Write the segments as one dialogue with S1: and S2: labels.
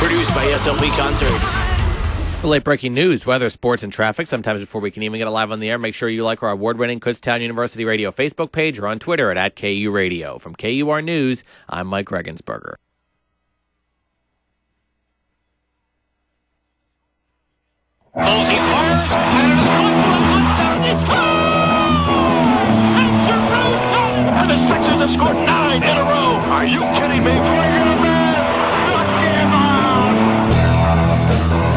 S1: Produced by SLP Concerts.
S2: For late breaking news, weather, sports, and traffic, sometimes before we can even get it live on the air, make sure you like our award-winning Kutztown University Radio Facebook page or on Twitter at KU Radio. From KUR News, I'm Mike Regensberger.
S3: He fires, and it is caught for a touchdown. It's gone! And Giroux's got it! And the Sixers have scored 9 in a row. Are you kidding me?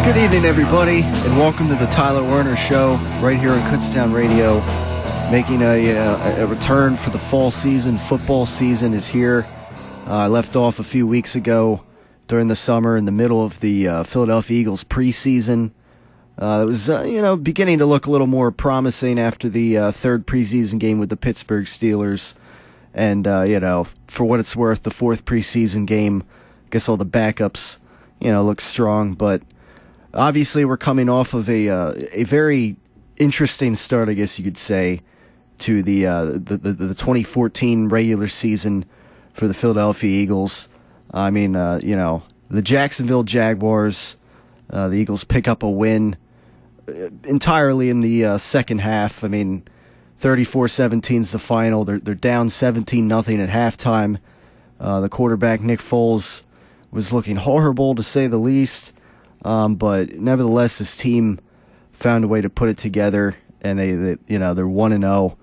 S4: Good evening, everybody, and welcome to the Tyler Werner Show right here on Kutztown Radio. Making a return for the fall season. Football season is here. I left off a few weeks ago during the summer in the middle of the Philadelphia Eagles preseason. It was, beginning to look a little more promising after the third preseason game with the Pittsburgh Steelers. And, for what it's worth, the fourth preseason game, I guess all the backups, look strong. But obviously we're coming off of a very interesting start, I guess you could say, to the 2014 regular season for the Philadelphia Eagles. I mean, the Jacksonville Jaguars, the Eagles pick up a win entirely in the second half. I mean, 34-17 is the final. They're down 17-0 at halftime. The quarterback, Nick Foles, was looking horrible to say the least. But nevertheless, his team found a way to put it together, and they're 1-0.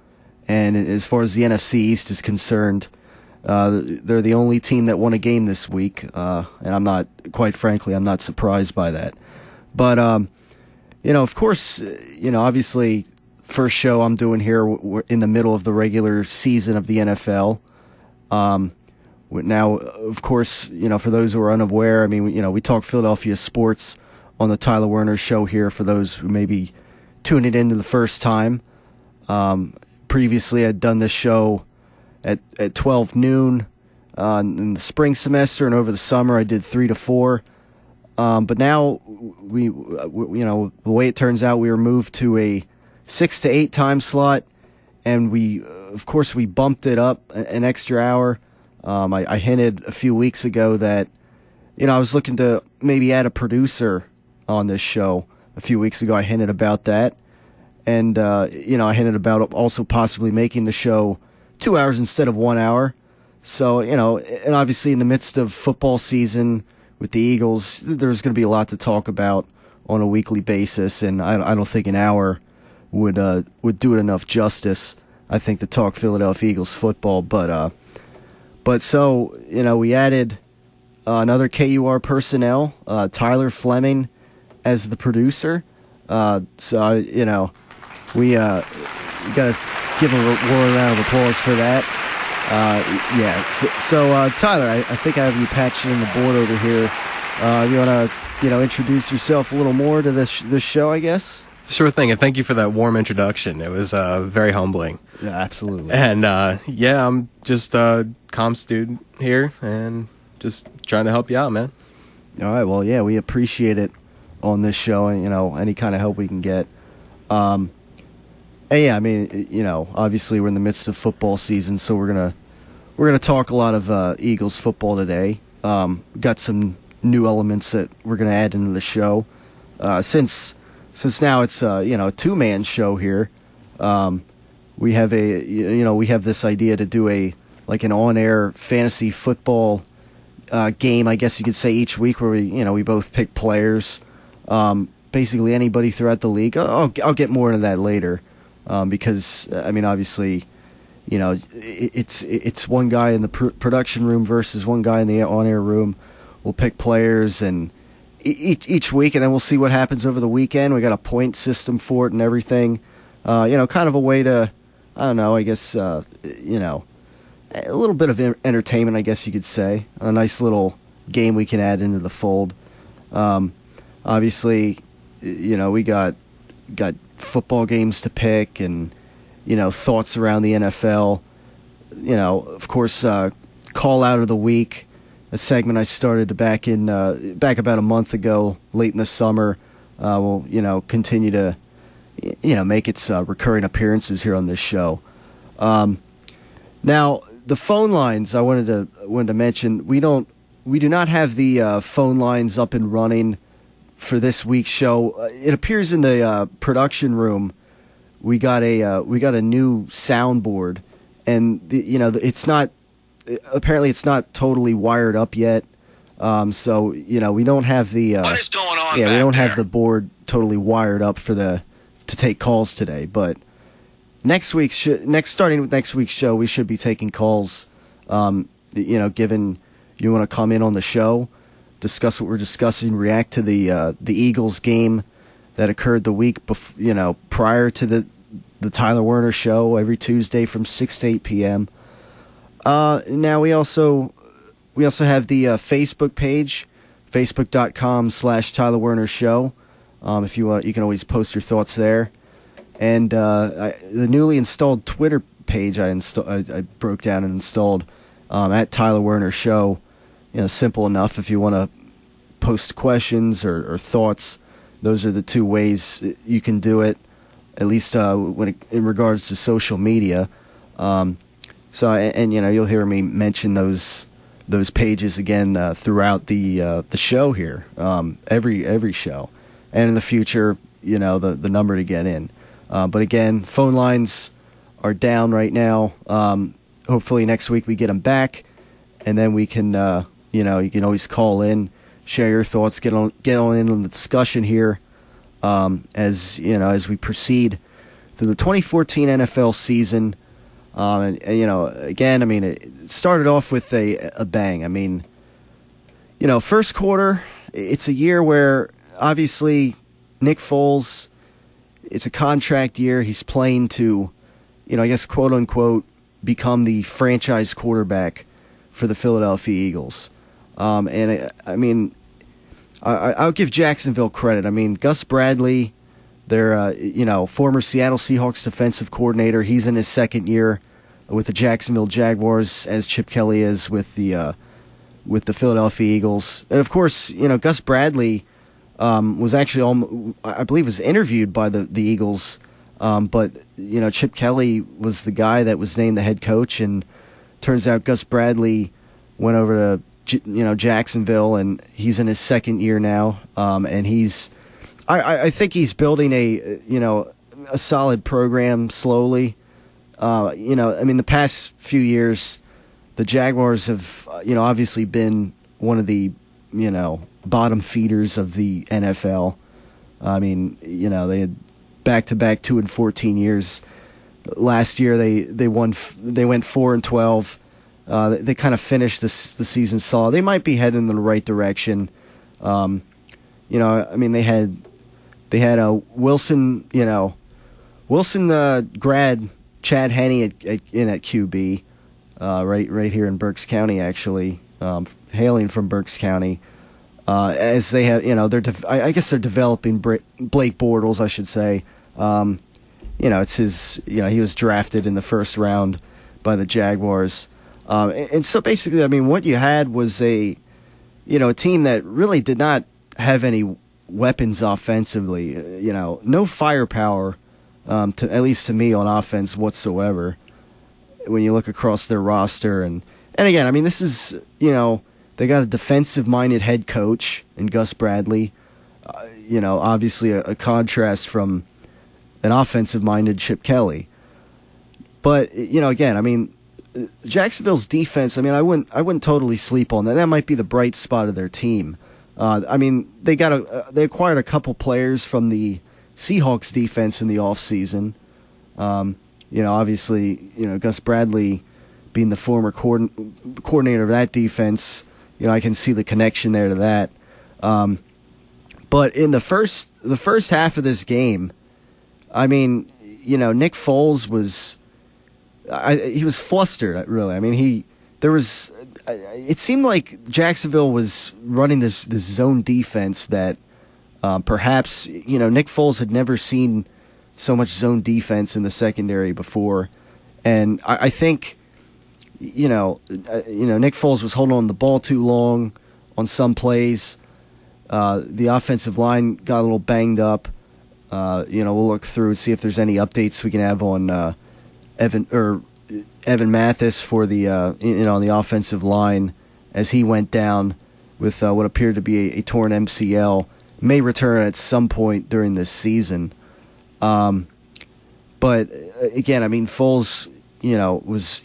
S4: And as far as the NFC East is concerned, they're the only team that won a game this week. And I'm not surprised by that. But of course, obviously, first show I'm doing here, we're in the middle of the regular season of the NFL. Now, of course, for those who are unaware, I mean, we talk Philadelphia sports on the Tyler Werner Show here for those who may be tuning in to the first time. Previously, I'd done this show at 12 noon in the spring semester, and over the summer I did 3 to 4. But now, the way it turns out, we were moved to a 6 to 8 time slot, and we bumped it up an extra hour. I hinted a few weeks ago that, I was looking to maybe add a producer on this show. A few weeks ago, I hinted about that. And, I hinted about also possibly making the show 2 hours instead of 1 hour. So, and obviously in the midst of football season with the Eagles, there's going to be a lot to talk about on a weekly basis. And I don't think an hour would do it enough justice, I think, to talk Philadelphia Eagles football. But so, we added another KUR personnel, Tyler Fleming, as the producer. So, we got to give him a round of applause for that. So Tyler, I think I have you patched in the board over here. You want to, introduce yourself a little more to this show, I guess?
S5: Sure thing, and thank you for that warm introduction. It was very humbling.
S4: Yeah, absolutely.
S5: And I'm just a comm student here, and just trying to help you out, man.
S4: All right, well, yeah, we appreciate it on this show, and any kind of help we can get. And yeah, I mean, obviously we're in the midst of football season, so we're gonna talk a lot of Eagles football today. Got some new elements that we're gonna add into the show. Since now it's a two-man show here, we have this idea to do an on-air fantasy football game, I guess you could say, each week where we both pick players, basically anybody throughout the league. I'll get more into that later, because I mean, obviously, it's one guy in the production room versus one guy in the on-air room. We'll pick players and each week, and then we'll see what happens over the weekend. We got a point system for it and everything. Kind of a way to, I don't know, I guess, a little bit of entertainment, I guess you could say. A nice little game we can add into the fold. Obviously, we got football games to pick and, thoughts around the NFL. Of course, call out of the week, a segment I started back about a month ago, late in the summer. Will continue to make its recurring appearances here on this show. Now, the phone lines I wanted to mention, we don't we do not have the phone lines up and running for this week's show. It appears in the production room we got a new soundboard, and it's not apparently it's not totally wired up yet. So we don't have the
S3: what is going on?
S4: we
S3: back
S4: don't
S3: there?
S4: have the board totally wired up to take calls today. But starting with next week's show, we should be taking calls. Given you want to come in on the show, discuss what we're discussing, react to the Eagles game that occurred the week prior to the Tyler Werner show every Tuesday from 6 to 8 p.m. Now we also have the Facebook page, facebook.com/Tyler Werner Show. If you want, you can always post your thoughts there. And the newly installed Twitter page I broke down and installed at Tyler Werner Show. Simple enough. If you want to post questions or thoughts, those are the two ways you can do it. At least in regards to social media. You'll hear me mention those pages again throughout the show here, every show, and in the future, the number to get in. But again, phone lines are down right now. Hopefully next week we get them back, and then we can, you can always call in, share your thoughts, get on in on the discussion here, as we proceed through the 2014 NFL season. It started off with a bang. First quarter, it's a year where obviously Nick Foles, it's a contract year. He's playing to, quote unquote, become the franchise quarterback for the Philadelphia Eagles. I'll give Jacksonville credit. Gus Bradley, their former Seattle Seahawks defensive coordinator, he's in his second year with the Jacksonville Jaguars, as Chip Kelly is with the Philadelphia Eagles. And of course, Gus Bradley was actually I believe was interviewed by the Eagles, but Chip Kelly was the guy that was named the head coach, and turns out Gus Bradley went over to Jacksonville, and he's in his second year now, and I think he's building a solid program slowly. The past few years, the Jaguars have, obviously been one of the, bottom feeders of the NFL. They had back-to-back 2-14 years. Last year they went 4-12. They kind of finished the season solid. They might be heading in the right direction. They had a Wilson grad Chad Henne at QB, right here in Berks County, actually, hailing from Berks County. As they have, I guess they're developing Blake Bortles, I should say. It's his, he was drafted in the first round by the Jaguars. And so basically, what you had was a team that really did not have any weapons offensively, no firepower, at least to me, on offense whatsoever. When you look across their roster, and again, this is, they got a defensive-minded head coach in Gus Bradley, obviously a contrast from an offensive-minded Chip Kelly. But again, Jacksonville's defense, I wouldn't totally sleep on that. That might be the bright spot of their team. They acquired a couple players from the Seahawks defense in the offseason. Obviously, Gus Bradley being the former coordinator of that defense, I can see the connection there to that. But in the first half of this game, Nick Foles was, he was flustered, really. It seemed like Jacksonville was running this zone defense that perhaps, Nick Foles had never seen so much zone defense in the secondary before. And I think, Nick Foles was holding on the ball too long on some plays. The offensive line got a little banged up. We'll look through and see if there's any updates we can have on Evan Mathis for the on the offensive line as he went down. with what appeared to be a torn MCL. May return at some point during this season. But again, I mean, Foles, he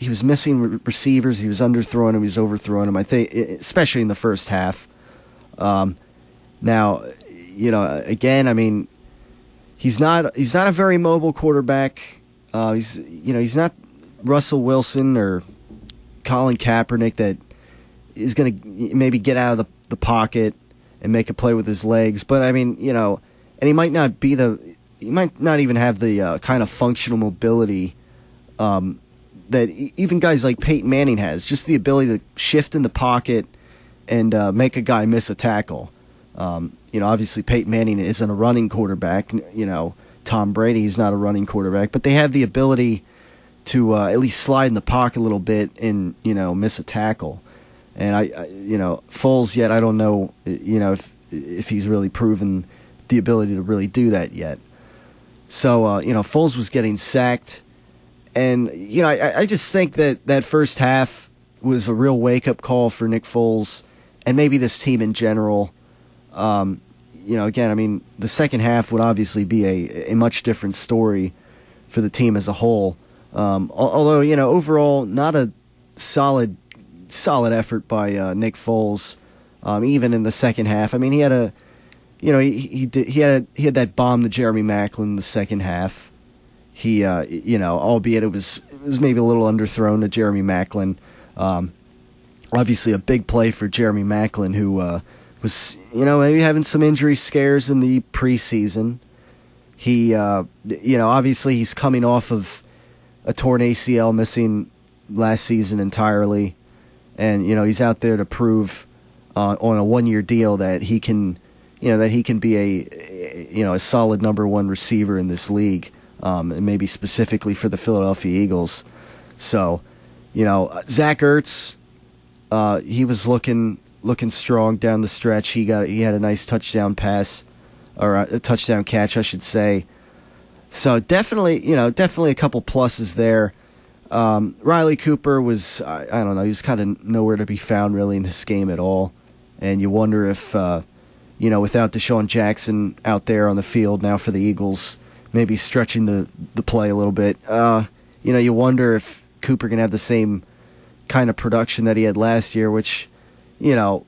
S4: was missing receivers. He was underthrowing him. He was overthrowing him. I think, especially in the first half. Now, again, I mean, he's not a very mobile quarterback. He's not Russell Wilson or Colin Kaepernick that is going to maybe get out of the pocket and make a play with his legs. But I mean, and he might not even have the kind of functional mobility that even guys like Peyton Manning has. Just the ability to shift in the pocket and make a guy miss a tackle. Obviously Peyton Manning isn't a running quarterback. Tom Brady is not a running quarterback, but they have the ability to at least slide in the pocket a little bit and miss a tackle. And Foles yet I don't know if he's really proven the ability to really do that yet. So Foles was getting sacked, and I just think that first half was a real wake up call for Nick Foles and maybe this team in general. Again, I mean, the second half would obviously be a much different story for the team as a whole. Although, overall, not a solid effort by Nick Foles, even in the second half. I mean, he had he had that bomb to Jeremy Maclin in the second half. He, albeit it was maybe a little underthrown to Jeremy Maclin. Obviously, a big play for Jeremy Maclin, who was, maybe having some injury scares in the preseason. He, obviously he's coming off of a torn ACL, missing last season entirely. And, he's out there to prove on a 1-year deal that he can, be a solid number one receiver in this league, and maybe specifically for the Philadelphia Eagles. So, Zach Ertz, he was looking strong down the stretch. He had a nice touchdown pass, or a touchdown catch, I should say. So definitely a couple pluses there. Riley Cooper was, I don't know, he was kind of nowhere to be found really in this game at all. And you wonder if, without Deshaun Jackson out there on the field now for the Eagles, maybe stretching the play a little bit, you wonder if Cooper can have the same kind of production that he had last year, which, a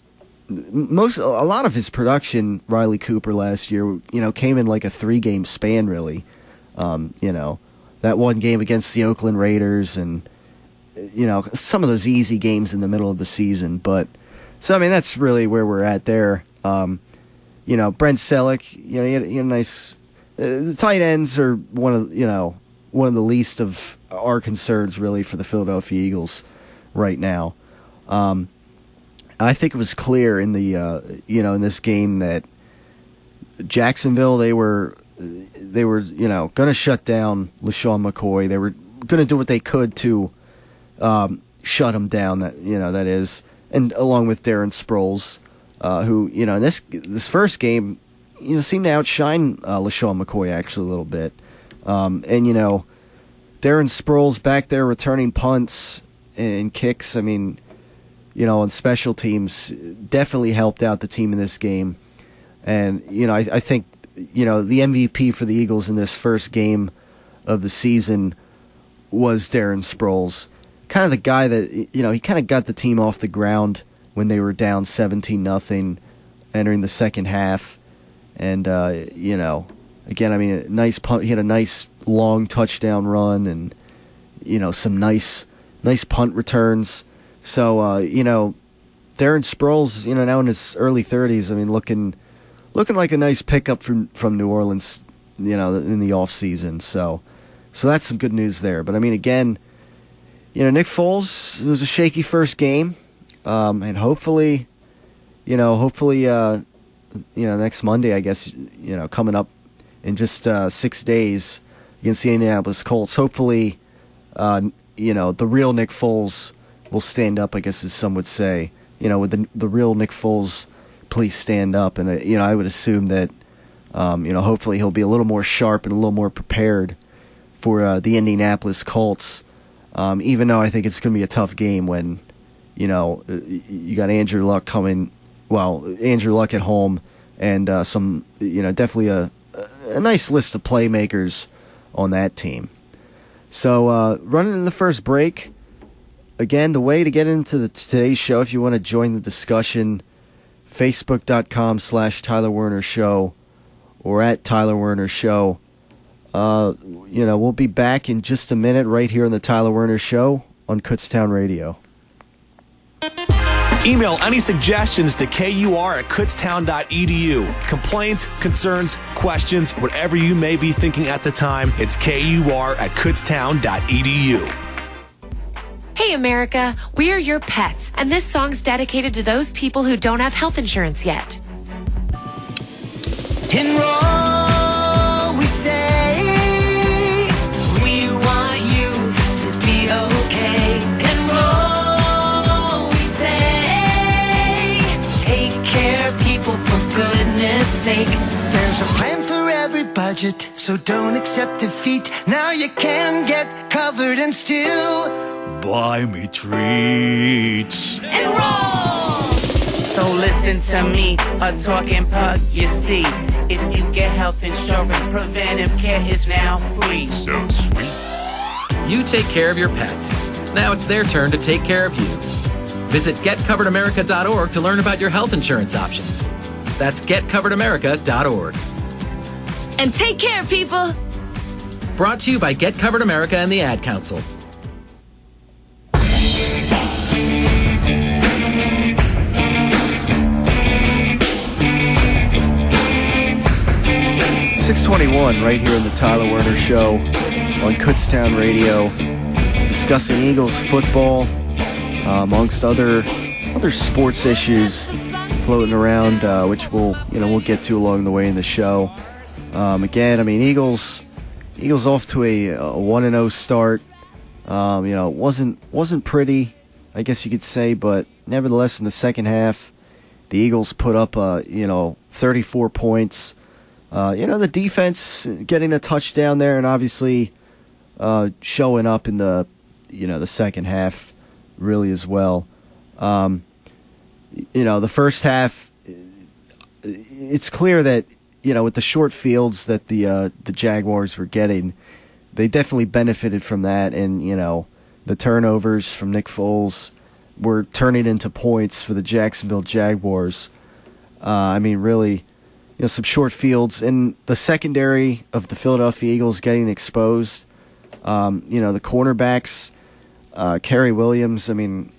S4: lot of his production, Riley Cooper last year, came in like a 3-game span really. That one game against the Oakland Raiders and, some of those easy games in the middle of the season. But, so, I mean, that's really where we're at there. Brent Selleck, he had a nice, the tight ends are one of the least of our concerns really for the Philadelphia Eagles right now. I think it was clear in the, in this game that Jacksonville, they were going to shut down LaShawn McCoy. They were going to do what they could to shut him down. That is, and along with Darren Sproles, who in this first game, seemed to outshine LaShawn McCoy actually a little bit. And Darren Sproles back there returning punts and kicks. I mean, on special teams, definitely helped out the team in this game. And I think. The MVP for the Eagles in this first game of the season was Darren Sproles. Kind of the guy that, he kind of got the team off the ground when they were down 17-0 entering the second half. And, again, I mean, a nice punt. He had a nice long touchdown run and, some nice punt returns. So, Darren Sproles, now in his early 30s, I mean, looking like a nice pickup from New Orleans, in the off season. So that's some good news there. But I mean, again, Nick Foles, it was a shaky first game, and hopefully, next Monday, I guess, coming up in just 6 days against the Indianapolis Colts. Hopefully, the real Nick Foles will stand up, I guess, as some would say. With the real Nick Foles. Please stand up, and I would assume that hopefully he'll be a little more sharp and a little more prepared for the Indianapolis Colts. Even though I think it's going to be a tough game when you got Andrew Luck coming Andrew Luck at home, and some, definitely a nice list of playmakers on that team. So running in the first break, again, the way to get into today's show, if you want to join the discussion, Facebook.com/Tyler Werner Show or at Tyler Werner Show. We'll be back in just a minute right here on the Tyler Werner Show on Kutztown Radio.
S1: Email any suggestions to kur@kutztown.edu. Complaints, concerns, questions, whatever you may be thinking at the time, it's kur@kutztown.edu.
S6: Hey America, we are your pets, and this song's dedicated to those people who don't have health insurance yet.
S7: Enroll, we say, we want you to be okay. Enroll, we say, take care, people, for goodness sake. There's a plan for every budget, so don't accept defeat. Now you can get covered and still buy me treats.
S6: Enroll!
S8: So listen to me, a talking pug, you see. If you get health insurance, preventive care is now free.
S3: So sweet.
S2: You take care of your pets. Now it's their turn to take care of you. Visit getcoveredamerica.org to learn about your health insurance options. That's getcoveredamerica.org.
S6: And take care, people!
S2: Brought to you by Get Covered America and the Ad Council.
S4: .621 right here in the Tyler Werner Show on Kutztown Radio, discussing Eagles football, amongst other sports issues floating around, which we'll get to along the way in the show. Again, I mean, Eagles off to a 1-0 start. Wasn't pretty, I guess you could say, but nevertheless, in the second half, the Eagles put up 34 points. The defense getting a touchdown there, and obviously showing up in the second half really as well. The first half, it's clear that with the short fields that the Jaguars were getting, they definitely benefited from that, and the turnovers from Nick Foles were turning into points for the Jacksonville Jaguars. Really. Some short fields, and the secondary of the Philadelphia Eagles getting exposed. The cornerbacks, Kerry Williams, looking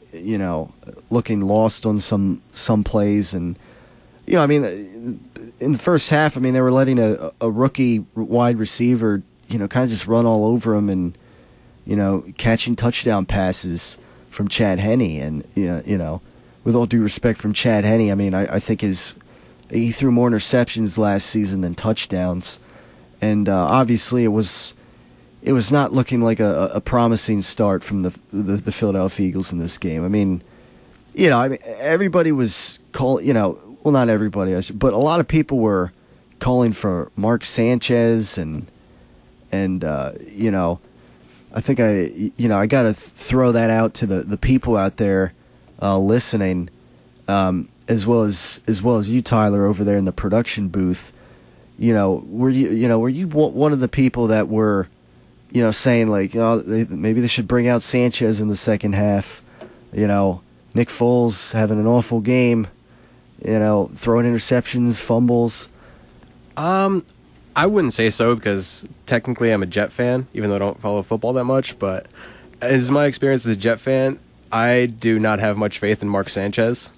S4: lost on some plays. And, in the first half, they were letting a rookie wide receiver, kind of just run all over him and, catching touchdown passes from Chad Henne. And, with all due respect from Chad Henne, I think he threw more interceptions last season than touchdowns, and obviously it was not looking like a promising start from the Philadelphia Eagles in this game. Everybody was calling, not everybody, but a lot of people were calling for Mark Sanchez, and I think I got to throw that out to the people out there listening. As well as you, Tyler, over there in the production booth. Were you one of the people that were, saying like, maybe they should bring out Sanchez in the second half? Nick Foles having an awful game, throwing interceptions, fumbles.
S5: I wouldn't say so, because technically I'm a Jet fan, even though I don't follow football that much. But as my experience as a Jet fan, I do not have much faith in Mark Sanchez.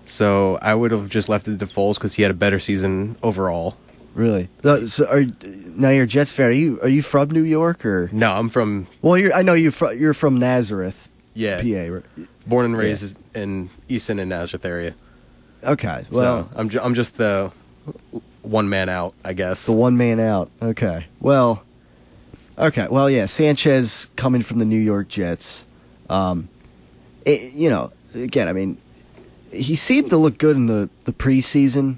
S5: So I would have just left it to Foles because he had a better season overall.
S4: Really? So now you're a Jets fan. Are you from New York, or?
S5: No, I'm from.
S4: Well, I know you're from Nazareth.
S5: Yeah,
S4: PA. Right?
S5: Born and raised in Easton and Nazareth area.
S4: Okay, well,
S5: so I'm just the one man out, I guess.
S4: The one man out. Okay. Well, yeah. Sanchez coming from the New York Jets. Again, he seemed to look good in the preseason,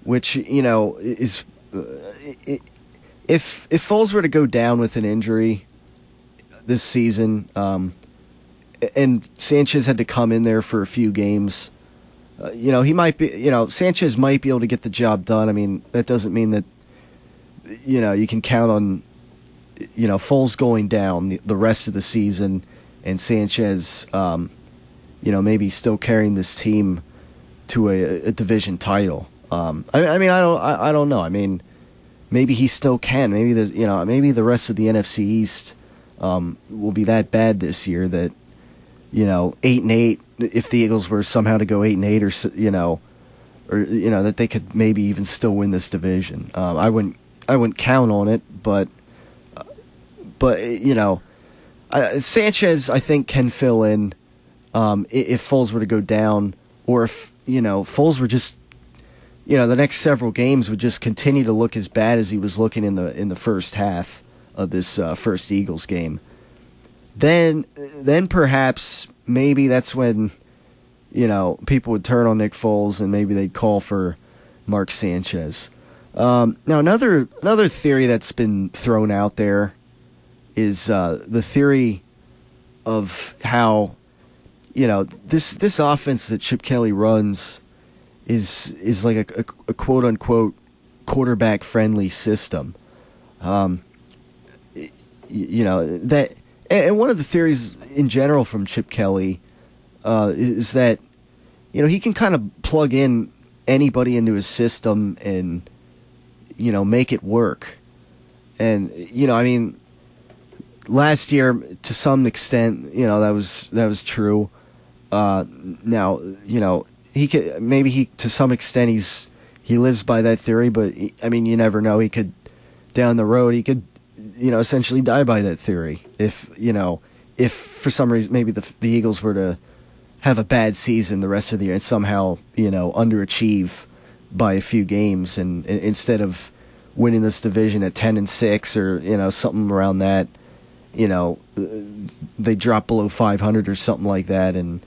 S4: which, is if Foles were to go down with an injury this season, and Sanchez had to come in there for a few games, he might be, Sanchez might be able to get the job done. I mean, that doesn't mean that, you can count on, Foles going down the rest of the season and Sanchez, maybe still carrying this team to a division title. I don't know. I mean, maybe he still can. Maybe maybe the rest of the NFC East will be that bad this year that 8-8. If the Eagles were somehow to go 8-8, or that they could maybe even still win this division. I wouldn't count on it, but Sanchez I think can fill in if Foles were to go down, or if Foles were just the next several games would just continue to look as bad as he was looking in the first half of this first Eagles game. Then perhaps maybe that's when people would turn on Nick Foles and maybe they'd call for Mark Sanchez. Now another theory that's been thrown out there is the theory of how this offense that Chip Kelly runs is like a quote unquote quarterback friendly system. That, and one of the theories in general from Chip Kelly is that he can kind of plug in anybody into his system and make it work. And I mean, last year to some extent that was true. Now he could, to some extent he lives by that theory, but I mean, you never know. He could, down the road, he could essentially die by that theory if for some reason maybe the Eagles were to have a bad season the rest of the year and somehow underachieve by a few games, and instead of winning this division at 10-6 or something around that, they drop below 500 or something like that. And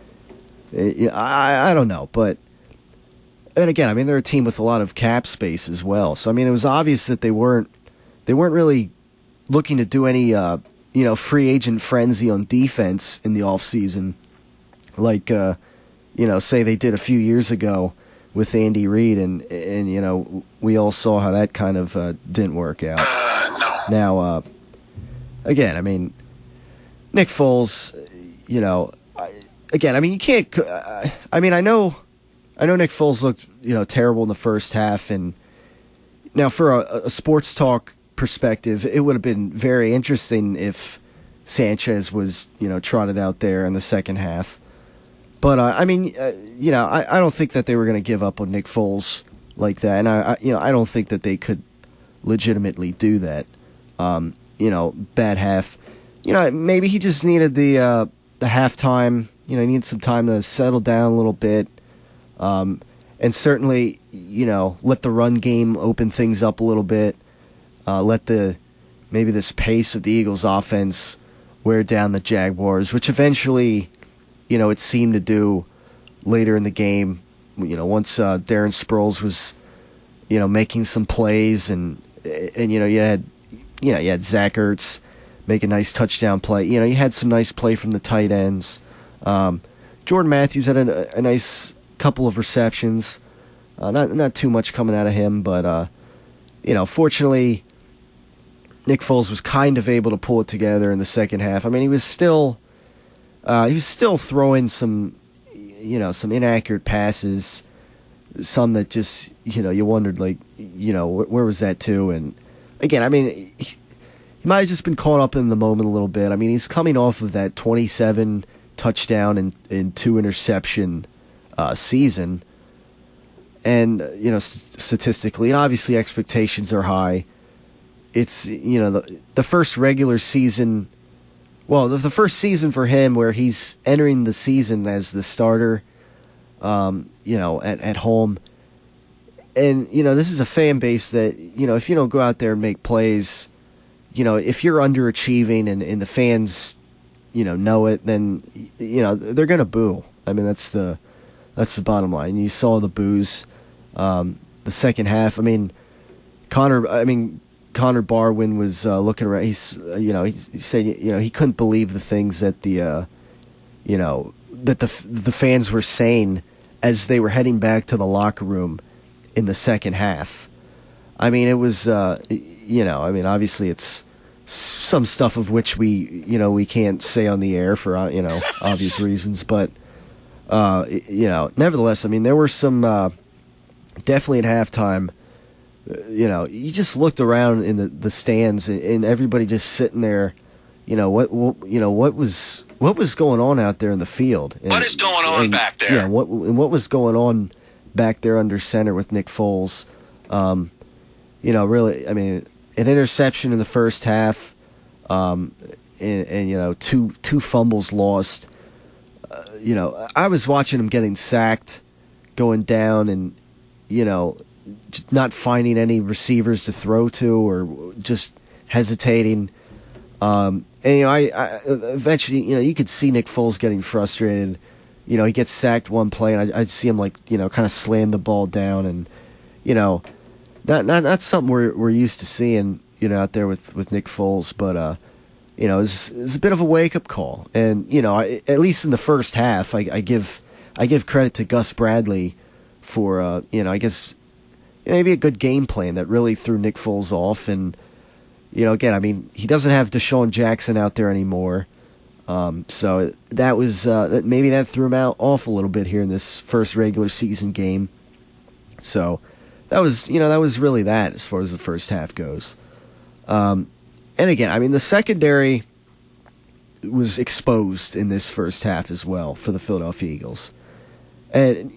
S4: I don't know, but and again, I mean, they're a team with a lot of cap space as well, so I mean, it was obvious that they weren't really looking to do any free agent frenzy on defense in the offseason, like say they did a few years ago with Andy Reid, and we all saw how that kind of didn't work out.
S3: No.
S4: Now, again, I mean, Nick Foles, again, I mean, you can't. I mean, I know Nick Foles looked terrible in the first half, and now for a sports talk perspective, it would have been very interesting if Sanchez was trotted out there in the second half. But I mean, I don't think that they were going to give up on Nick Foles like that, and I don't think that they could legitimately do that. Bad half. Maybe he just needed the halftime. He needed some time to settle down a little bit, and certainly let the run game open things up a little bit. Let maybe this pace of the Eagles' offense wear down the Jaguars, which eventually, it seemed to do later in the game. Once Darren Sproles was, making some plays, and you had Zach Ertz make a nice touchdown play. You had some nice play from the tight ends. Jordan Matthews had a nice couple of receptions. Not too much coming out of him, but fortunately, Nick Foles was kind of able to pull it together in the second half. I mean, he was still throwing some inaccurate passes, some that just you wondered where was that to? And again, I mean, he might have just been caught up in the moment a little bit. I mean, he's coming off of that 27 touchdown and 2 interception season, and statistically, and obviously expectations are high. It's the first regular season. Well, the first season for him where he's entering the season as the starter, at home. And, this is a fan base that, if you don't go out there and make plays, if you're underachieving and the fans, know it, then, they're going to boo. I mean, that's the bottom line. You saw the boos, the second half. I mean, Connor Barwin was looking around. He said he couldn't believe the things that the fans were saying as they were heading back to the locker room in the second half. I mean, it was, obviously it's some stuff of which we can't say on the air for, obvious reasons. But, nevertheless, I mean, there were some, definitely at halftime, you just looked around in the stands and everybody just sitting there, what was going on out there in the field? And,
S3: What is going on back there?
S4: Yeah, what was going on back there under center with Nick Foles? Really, I mean, an interception in the first half, and two fumbles lost. I was watching him getting sacked, going down, and not finding any receivers to throw to, or just hesitating. And I eventually, you could see Nick Foles getting frustrated. He gets sacked one play, and I'd see him kind of slam the ball down, and not something we're used to seeing, out there with Nick Foles, but it was a bit of a wake up call, and at least in the first half, I give credit to Gus Bradley for I guess maybe a good game plan that really threw Nick Foles off, and again, I mean, he doesn't have Deshaun Jackson out there anymore. So that was maybe that threw him off a little bit here in this first regular season game. So that was really that as far as the first half goes. And again, I mean, the secondary was exposed in this first half as well for the Philadelphia Eagles, and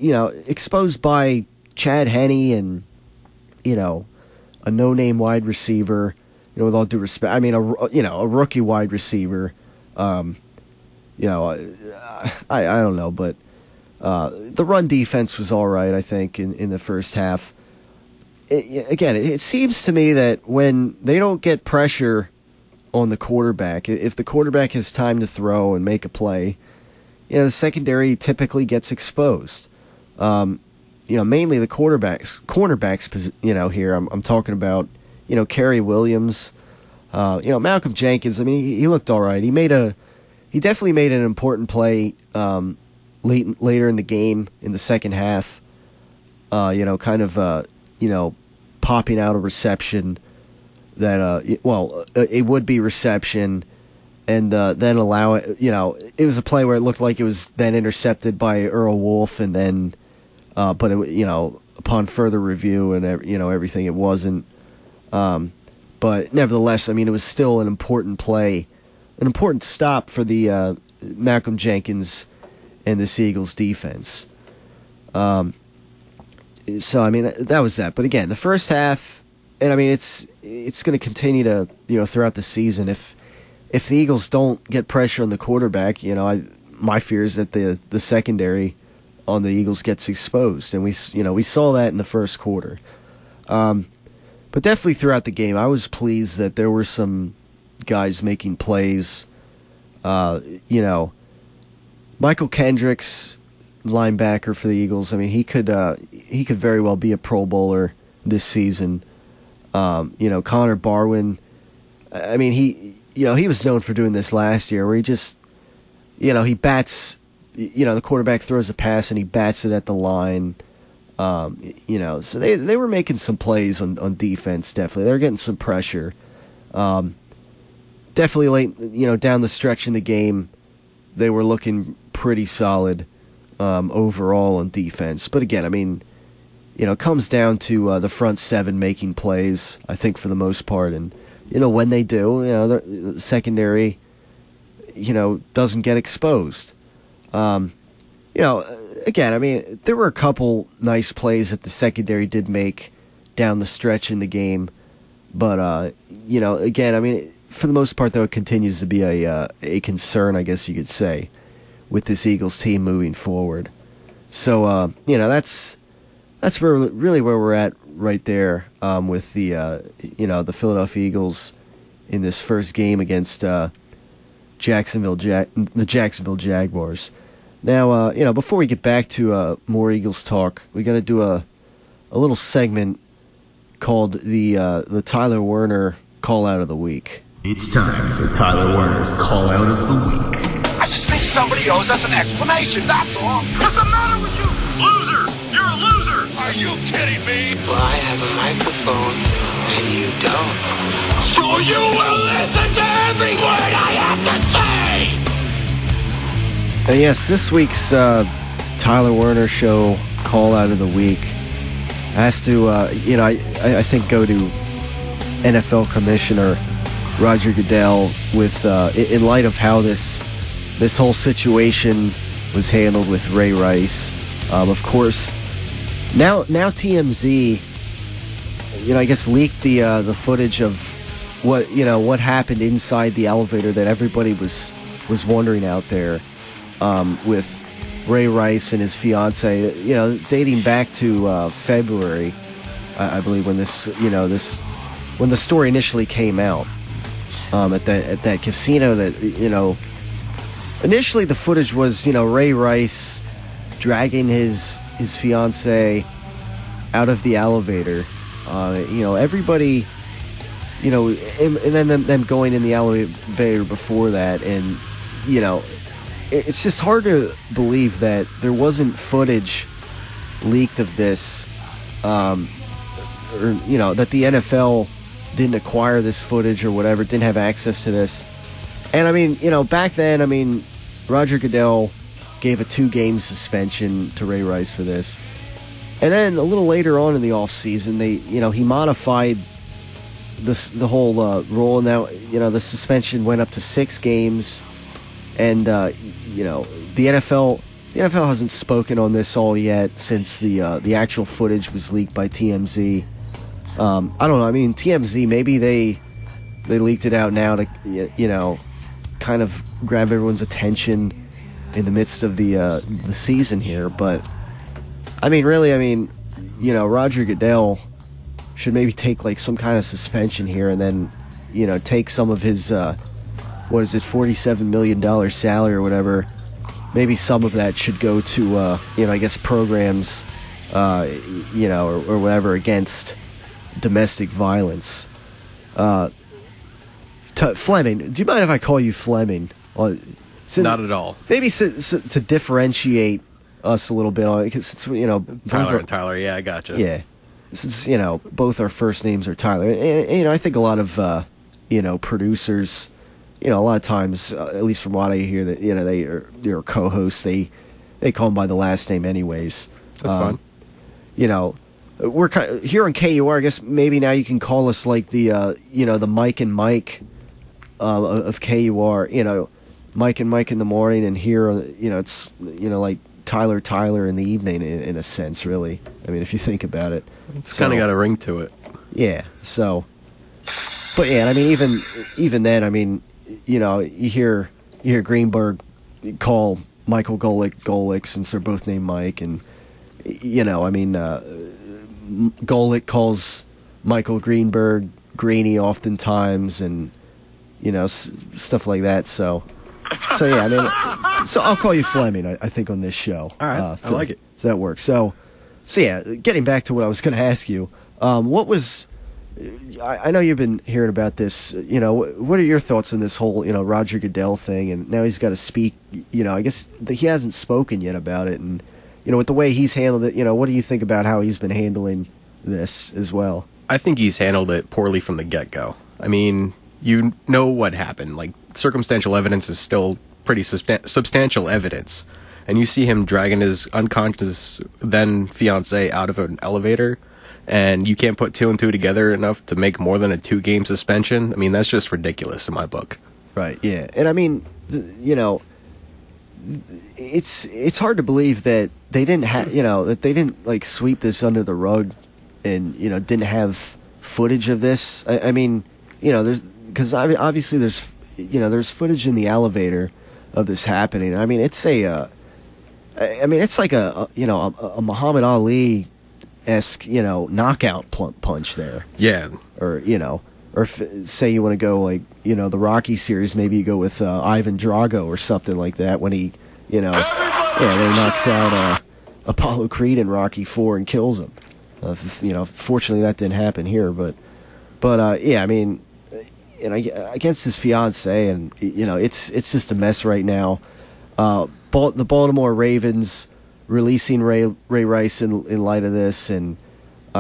S4: exposed by Chad Henne and a no-name wide receiver. With all due respect, I mean, a rookie wide receiver. I don't know, but the run defense was all right, I think, in the first half. It seems to me that when they don't get pressure on the quarterback, if the quarterback has time to throw and make a play, the secondary typically gets exposed. Mainly the cornerbacks. Here I'm talking about. Kerry Williams, Malcolm Jenkins. I mean, he looked all right. He definitely made an important play later in the game in the second half. Popping out a reception that a would-be reception, and then allow it. It was a play where it looked like it was then intercepted by Earl Wolf, and then, but it, upon further review and everything, it wasn't. But nevertheless, I mean, it was still an important play, an important stop for the Malcolm Jenkins and the Eagles defense. So I mean, that was that. But again, the first half, and I mean, it's going to continue to throughout the season. If the Eagles don't get pressure on the quarterback, my fear is that the secondary on the Eagles gets exposed, and we saw that in the first quarter. But definitely throughout the game, I was pleased that there were some guys making plays. Michael Kendricks, linebacker for the Eagles. I mean, he could very well be a Pro Bowler this season. Connor Barwin. I mean, he was known for doing this last year, where he just, he bats. The quarterback throws a pass and he bats it at the line. So they were making some plays on defense. Definitely, they were getting some pressure. Definitely late, down the stretch in the game, they were looking pretty solid overall on defense. But again, I mean, it comes down to the front seven making plays, I think, for the most part. And when they do, the secondary, doesn't get exposed. Again, I mean, there were a couple nice plays that the secondary did make down the stretch in the game, but again, I mean, for the most part, though, it continues to be a concern, I guess you could say, with this Eagles team moving forward. So that's really where we're at right there with the Philadelphia Eagles in this first game against the Jacksonville Jaguars. Now, before we get back to more Eagles talk, we got to do a little segment called the Tyler Werner Call Out of the Week.
S9: It's time for Tyler Werner's Call Out of the Week.
S3: I just think somebody owes us an explanation, that's all. What's the matter with you? Loser! You're a loser! Are you kidding me?
S10: Well, I have a microphone, and you don't.
S3: So you will listen to every word I have to say!
S4: Yes, this week's Tyler Werner Show call out of the week has to, I think go to NFL Commissioner Roger Goodell with, in light of how this whole situation was handled with Ray Rice. Of course, now TMZ, I guess leaked the footage of what happened inside the elevator that everybody was wondering out there, with Ray Rice and his fiance, dating back to February, I believe, when when the story initially came out, at that casino that, initially the footage was, Ray Rice dragging his fiance out of the elevator. Everybody, and then them going in the elevator before that, and, it's just hard to believe that there wasn't footage leaked of this, or, that the NFL didn't acquire this footage or whatever, didn't have access to this. And, back then, Roger Goodell gave a 2-game suspension to Ray Rice for this. And then a little later on in the offseason, he modified the whole rule. And now, the suspension went up to 6 games. And, the NFL hasn't spoken on this all yet since the actual footage was leaked by TMZ. I don't know. TMZ, maybe they leaked it out now to, kind of grab everyone's attention in the midst of the season here. But, really, Roger Goodell should maybe take, some kind of suspension here and then, take some of his, $47 million salary or whatever. Maybe some of that should go to, I guess programs, or whatever against domestic violence. Fleming, do you mind if I call you Fleming?
S5: Not at all.
S4: Maybe to differentiate us a little bit, because
S5: Tyler, yeah, I gotcha.
S4: Yeah, since both our first names are Tyler, and I think a lot of producers, a lot of times, at least from what I hear, that they're co-hosts, they call them by the last name anyways.
S5: That's fine.
S4: We're here on KUR. I guess maybe now you can call us like the Mike and Mike of KUR. Mike and Mike in the morning, and here it's like Tyler in the evening in a sense, really. If you think about it,
S5: it's kind of got a ring to it.
S4: Yeah. So, but yeah, even then, you hear Greenberg call Michael Golick since they're both named Mike, and Golick calls Michael Greenberg Greeny oftentimes, and stuff like that. So yeah, so I'll call you Fleming, I think, on this show.
S5: All right, I like it.
S4: So that works. So yeah, getting back to what I was going to ask you, what was, I know you've been hearing about this, what are your thoughts on this whole, Roger Goodell thing, and now he's got to speak, I guess he hasn't spoken yet about it, and, with the way he's handled it, what do you think about how he's been handling this as well?
S5: I think he's handled it poorly from the get-go. What happened. Circumstantial evidence is still pretty substantial evidence. And you see him dragging his unconscious then fiancée out of an elevator, and you can't put 2 and 2 together enough to make more than a 2-game suspension. That's just ridiculous in my book.
S4: Right, yeah. And it's hard to believe that they didn't that they didn't sweep this under the rug and, didn't have footage of this. There's, because obviously there's footage in the elevator of this happening. It's it's like a Muhammad Ali-esque, knockout punch there.
S5: Yeah.
S4: Or, or say you want to go the Rocky series, maybe you go with Ivan Drago or something like that when he, when he knocks out Apollo Creed in Rocky 4 and kills him. Fortunately that didn't happen here, but yeah, against his fiance, and it's just a mess right now. The Baltimore Ravens releasing Ray Rice in light of this, and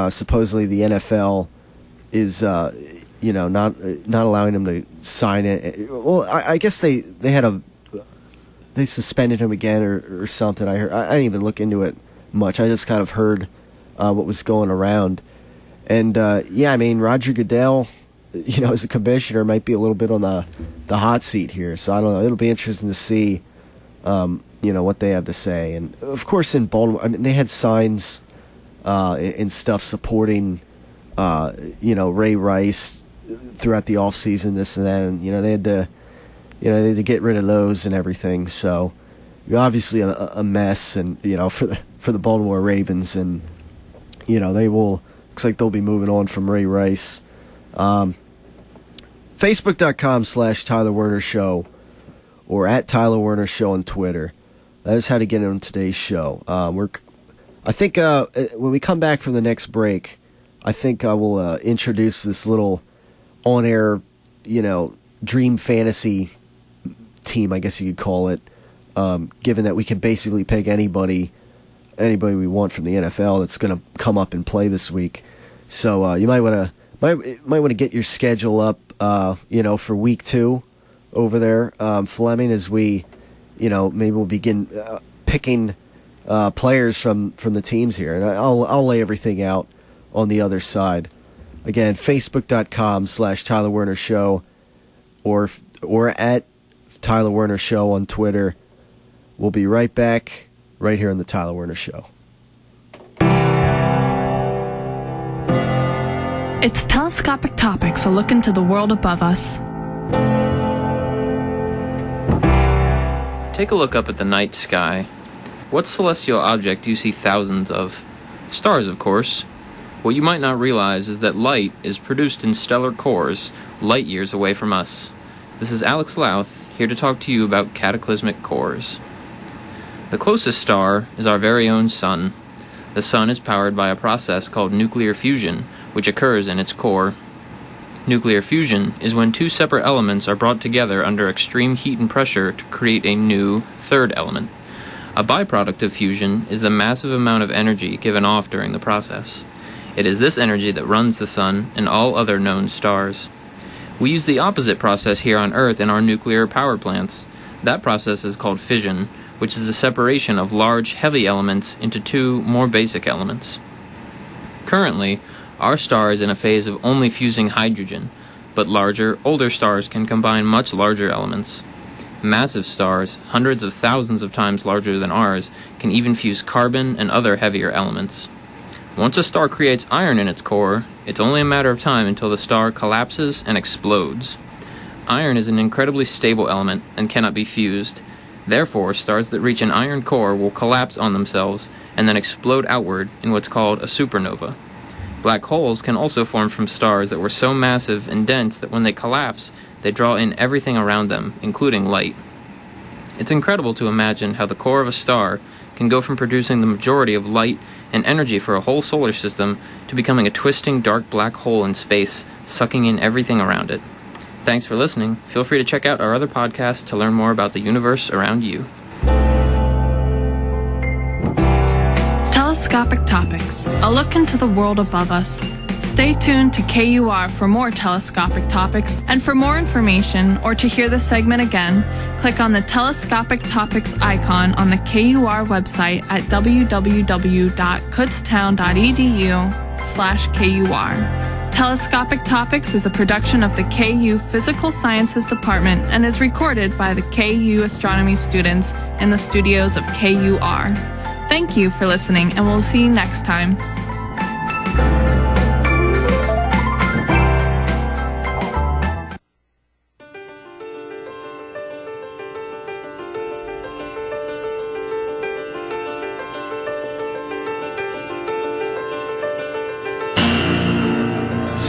S4: supposedly the NFL is not allowing him to sign it. Well, I guess they suspended him again or something. I didn't even look into it much. I just kind of heard what was going around, and Roger Goodell, as a commissioner, might be a little bit on the hot seat here. So I don't know. It'll be interesting to see, what they have to say. And of course, in Baltimore, they had signs and stuff supporting, Ray Rice throughout the off season, this and that, and they had to get rid of those and everything. So obviously a mess, and for the Baltimore Ravens, and they will. Looks like they'll be moving on from Ray Rice. Facebook.com/Tyler Werner Show, or at Tyler Werner Show on Twitter. That is how to get in on today's show. I think when we come back from the next break, I think I will introduce this little on-air, dream fantasy team, I guess you could call it, given that we can basically pick anybody we want from the NFL that's going to come up and play this week. So you might want to get your schedule up, for week 2 over there, Fleming, as we, maybe we'll begin picking players from the teams here, and I'll lay everything out on the other side. Again, Facebook.com/Tyler Werner Show, or at Tyler Werner Show on Twitter. We'll be right back, right here on the Tyler Werner Show.
S11: It's Telescopic Topics, a look into the world above us.
S12: Take a look up at the night sky. What celestial object do you see thousands of? Stars, of course. What you might not realize is that light is produced in stellar cores, light years away from us. This is Alex Louth, here to talk to you about cataclysmic cores. The closest star is our very own Sun. The Sun is powered by a process called nuclear fusion, which occurs in its core. Nuclear fusion is when two separate elements are brought together under extreme heat and pressure to create a new, third element. A byproduct of fusion is the massive amount of energy given off during the process. It is this energy that runs the Sun and all other known stars. We use the opposite process here on Earth in our nuclear power plants. That process is called fission, which is the separation of large, heavy elements into two more basic elements. Currently, our star is in a phase of only fusing hydrogen, but larger, older stars can combine much larger elements. Massive stars, hundreds of thousands of times larger than ours, can even fuse carbon and other heavier elements. Once a star creates iron in its core, it's only a matter of time until the star collapses and explodes. Iron is an incredibly stable element and cannot be fused. Therefore, stars that reach an iron core will collapse on themselves and then explode outward in what's called a supernova. Black holes can also form from stars that were so massive and dense that when they collapse, they draw in everything around them, including light. It's incredible to imagine how the core of a star can go from producing the majority of light and energy for a whole solar system to becoming a twisting dark black hole in space, sucking in everything around it. Thanks for listening. Feel free to check out our other podcasts to learn more about the universe around you.
S11: Telescopic Topics, a look into the world above us. Stay tuned to KUR for more telescopic topics, and for more information or to hear the segment again, click on the Telescopic Topics icon on the KUR website at www.kutztown.edu/KUR. Telescopic Topics is a production of the KU Physical Sciences Department and is recorded by the KU astronomy students in the studios of KUR. Thank you for listening, and we'll see you next time.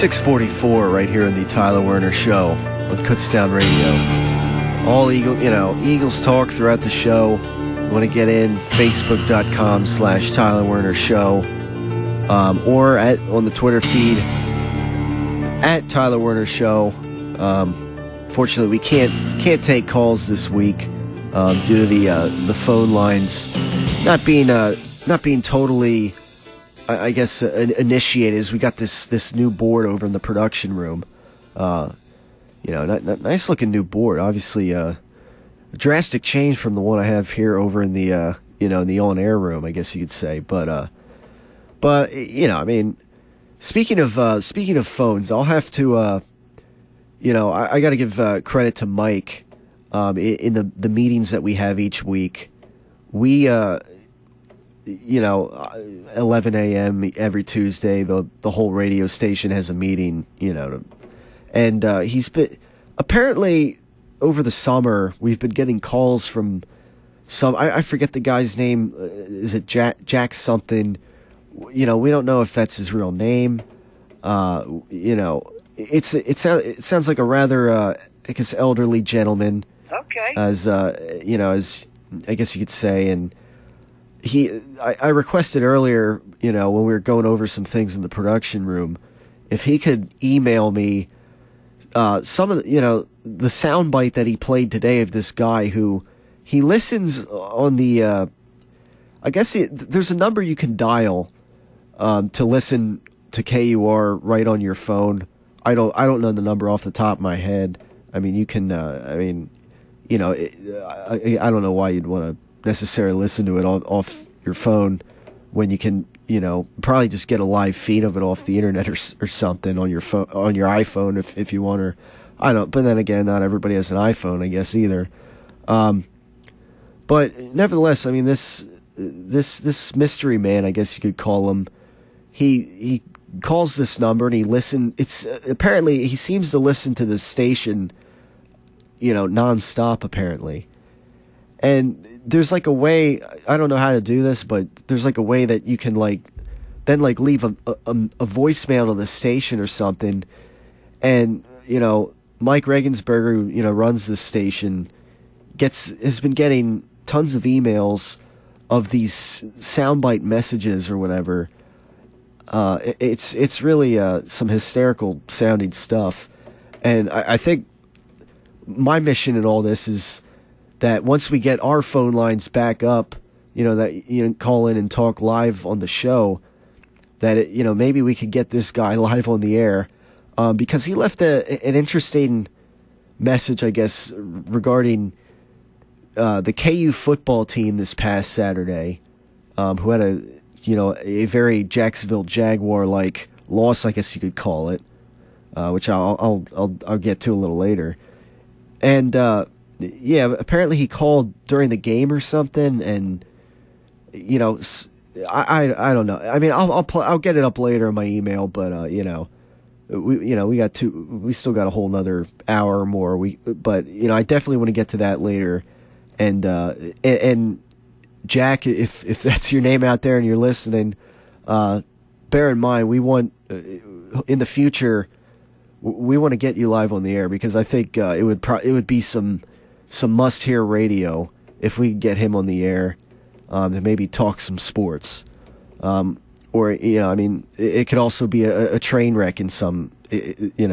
S4: 644 right here on the Tyler Werner Show on Kutztown Radio. All Eagles talk throughout the show. You want to get in, Facebook.com/Tyler Werner Show, or on the Twitter feed at Tyler Werner Show. Fortunately, we can't take calls this week due to the phone lines not being totally, I guess, initiated, is we got this new board over in the production room. Nice looking new board. Obviously, a drastic change from the one I have here over in the in the on air room, I guess you could say. But speaking of phones, I'll have to I got to give credit to Mike in the meetings that we have each week. We 11 a.m. every Tuesday, the whole radio station has a meeting, and he's been apparently over the summer we've been getting calls from some, I forget the guy's name. Is it Jack something? We don't know if that's his real name. It sounds like a rather I guess elderly gentleman.
S13: Okay.
S4: As as I guess you could say, and I requested earlier, when we were going over some things in the production room, if he could email me some of the soundbite that he played today of this guy who he listens on the I guess there's a number you can dial to listen to KUR right on your phone. I don't know the number off the top of my head. I mean, you can I don't know why you'd want to necessarily listen to it off your phone when you can, probably just get a live feed of it off the internet or something on your phone, on your iPhone if you want, or I don't. But then again, not everybody has an iPhone, I guess, either. But nevertheless, I mean, this mystery man, I guess you could call him. He calls this number and he listen. It's apparently he seems to listen to the station, nonstop apparently. And there's like a way, I don't know how to do this, but there's like a way that you can then leave a voicemail to the station or something. And, Mike Regensberger, who, runs this station, has been getting tons of emails of these soundbite messages or whatever. It's really some hysterical sounding stuff. And I think my mission in all this is that once we get our phone lines back up, that you call in and talk live on the show, that maybe we could get this guy live on the air, because he left an interesting message, I guess, regarding the KU football team this past Saturday, who had a very Jacksonville Jaguar-like loss, I guess you could call it, which I'll get to a little later, and. Yeah, apparently he called during the game or something, and I don't know. I mean, I'll get it up later in my email, but we still got a whole another hour or more. But I definitely want to get to that later, and Jack, if that's your name out there and you're listening, bear in mind we want in the future we want to get you live on the air, because I think it would be some must-hear radio if we get him on the air to maybe talk some sports. Or, it could also be a train wreck in some, in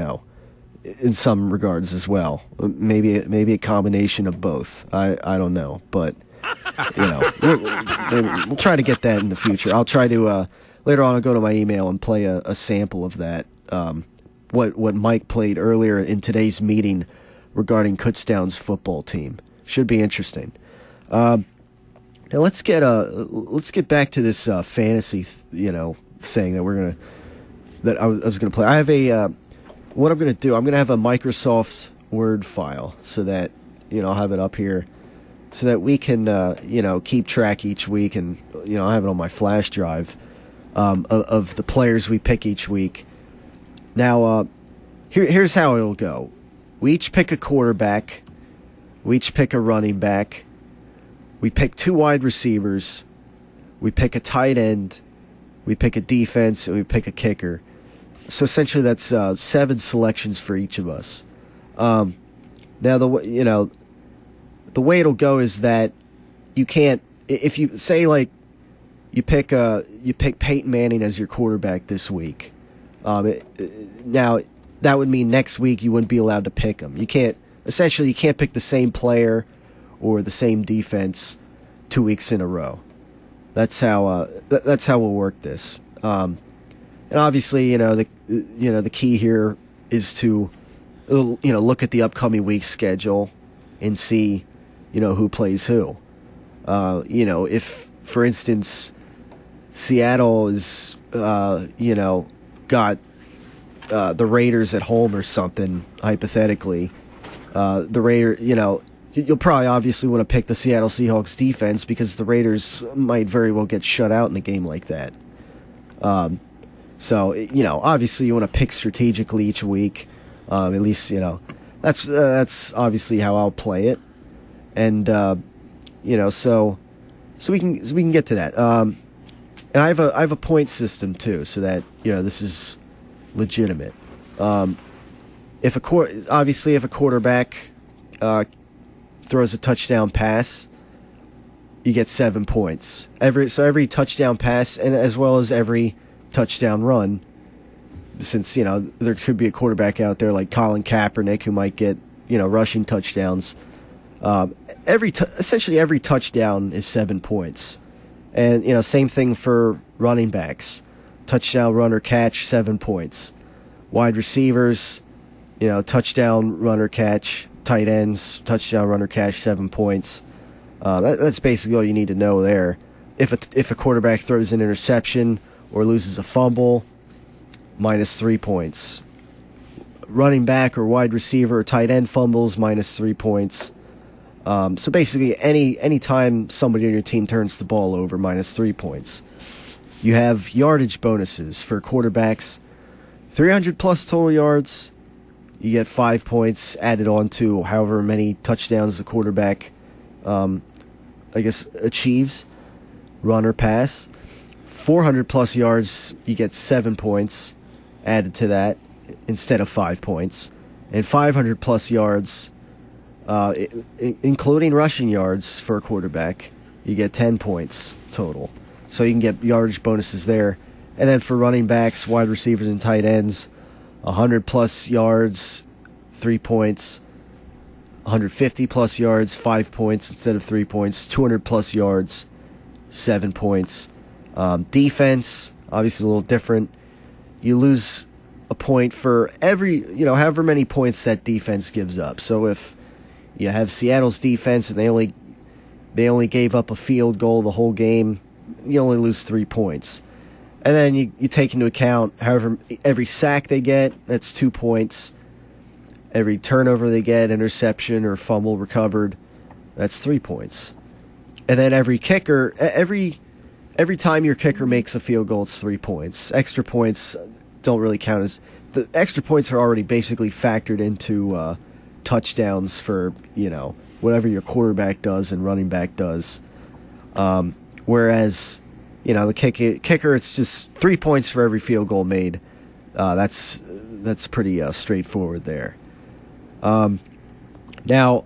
S4: some regards as well. Maybe a combination of both. I don't know. But, we'll try to get that in the future. I'll try to, later on I'll go to my email and play a sample of that, what Mike played earlier in today's meeting regarding Kutztown's football team. Should be interesting. Now let's get back to this fantasy thing that I was gonna play. I have what I'm gonna do. I'm gonna have a Microsoft Word file so that I'll have it up here so that we can keep track each week, and I have it on my flash drive of the players we pick each week. Now here's how it'll go. We each pick a quarterback. We each pick a running back. We pick 2 wide receivers. We pick a tight end. We pick a defense, and we pick a kicker. So essentially, that's 7 selections for each of us. Now, the way it'll go is that you can't. If you say you pick Peyton Manning as your quarterback this week. Now, that would mean next week you wouldn't be allowed to pick him. You can't pick the same player or the same defense 2 weeks in a row. That's how we'll work this. And obviously, the key here is to look at the upcoming week's schedule and see who plays who. If, for instance, Seattle is got the Raiders at home or something, hypothetically, you'll probably obviously want to pick the Seattle Seahawks defense because the Raiders might very well get shut out in a game like that. So obviously you want to pick strategically each week. At least that's obviously how I'll play it, and so we can get to that. And I have a point system too, so that this is legitimate. If a quarterback throws a touchdown pass, you get 7 points. Every touchdown pass, and as well as every touchdown run, since there could be a quarterback out there like Colin Kaepernick who might get rushing touchdowns. Essentially every touchdown is 7 points, and same thing for running backs. Touchdown, runner, catch, 7 points. Wide receivers, touchdown, runner, catch. Tight ends, touchdown, runner, catch, 7 points. That's basically all you need to know there. If a quarterback throws an interception or loses a fumble, -3 points. Running back or wide receiver or tight end fumbles, -3 points. So basically, any time somebody on your team turns the ball over, -3 points. You have yardage bonuses for quarterbacks. 300 plus total yards, you get 5 points added on to however many touchdowns the quarterback, achieves, run or pass. 400 plus yards, you get 7 points added to that instead of 5 points. And 500 plus yards, including rushing yards for a quarterback, you get 10 points total. So you can get yardage bonuses there. And then for running backs, wide receivers, and tight ends, 100 plus yards, 3 points. 150 plus yards, 5 points instead of 3 points. 200 plus yards, 7 points. Defense, obviously a little different. You lose a point for every, however many points that defense gives up. So if you have Seattle's defense and they only gave up a field goal the whole game, you only lose 3 points. And then you take into account every sack they get, that's 2 points. Every turnover they get, interception or fumble recovered, that's 3 points. And then every kicker, every time your kicker makes a field goal, it's 3 points. Extra points don't really count as... The extra points are already basically factored into touchdowns for, whatever your quarterback does and running back does. Whereas... the kicker, it's just 3 points for every field goal made. That's pretty straightforward there. Now,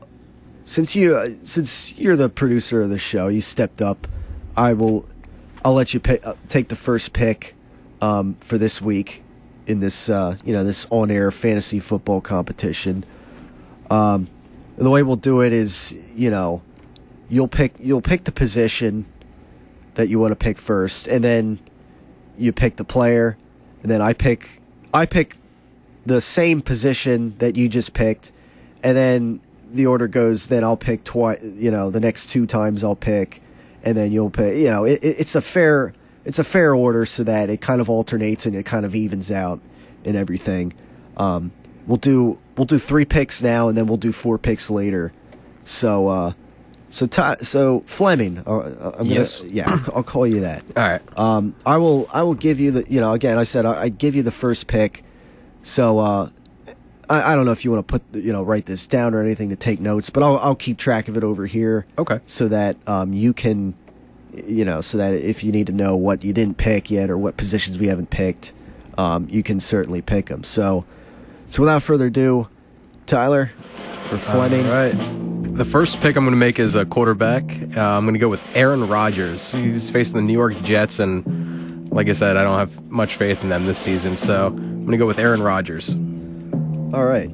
S4: since you're the producer of the show, you stepped up. I'll let you take the first pick for this week in this this on-air fantasy football competition. And the way we'll do it is you'll pick the position that you want to pick first, and then you pick the player, and then I pick the same position that you just picked, and then the order goes. Then I'll pick twice. The next 2 times I'll pick, and then you'll pick. It's a fair order so that it kind of alternates and it kind of evens out and everything. We'll do 3 picks now, and then we'll do 4 picks later. So Fleming, I'll call you that.
S5: All right.
S4: I will give you the, again, I said I give you the first pick. So I don't know if you want to put, write this down or anything to take notes, but I'll keep track of it over here.
S5: Okay.
S4: So that you can, so that if you need to know what you didn't pick yet or what positions we haven't picked, you can certainly pick them. So without further ado, Tyler or Fleming.
S5: All right. The first pick I'm going to make is a quarterback. I'm going to go with Aaron Rodgers. He's facing the New York Jets, and like I said, I don't have much faith in them this season, so I'm going to go with Aaron Rodgers.
S4: All right.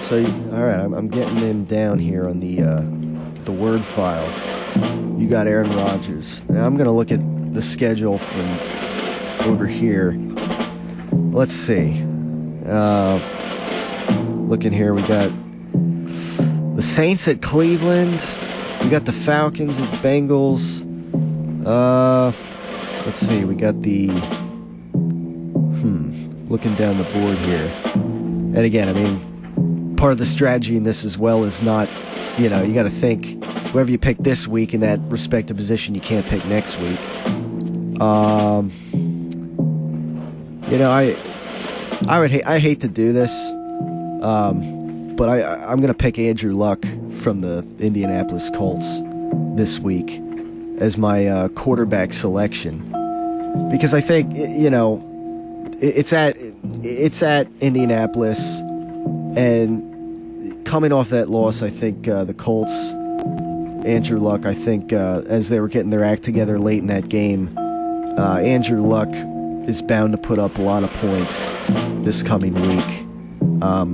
S4: So, I'm getting him down here on the Word file. You got Aaron Rodgers. Now I'm going to look at the schedule from over here. Let's see. Looking here, we got the Saints at Cleveland. We got the Falcons at Bengals. Let's see. We got the... looking down the board here. And again, I mean, part of the strategy in this as well is not, you got to think, whoever you pick this week in that respective position, you can't pick next week. I hate to do this, but I'm going to pick Andrew Luck from the Indianapolis Colts this week as my quarterback selection, because I think it's at Indianapolis, and coming off that loss, I think the Colts, Andrew Luck, I think as they were getting their act together late in that game, Andrew Luck is bound to put up a lot of points this coming week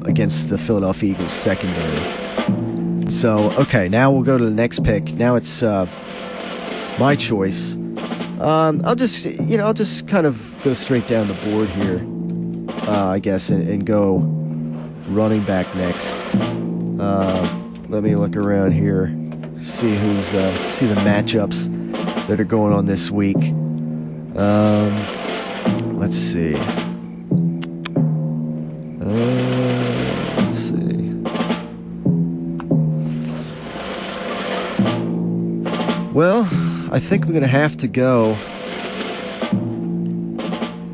S4: against the Philadelphia Eagles secondary. So, okay, now we'll go to the next pick. Now it's my choice. I'll just kind of go straight down the board here, I guess, and go running back next. Let me look around here, see the matchups that are going on this week. Let's see. Well, I think I'm gonna have to go.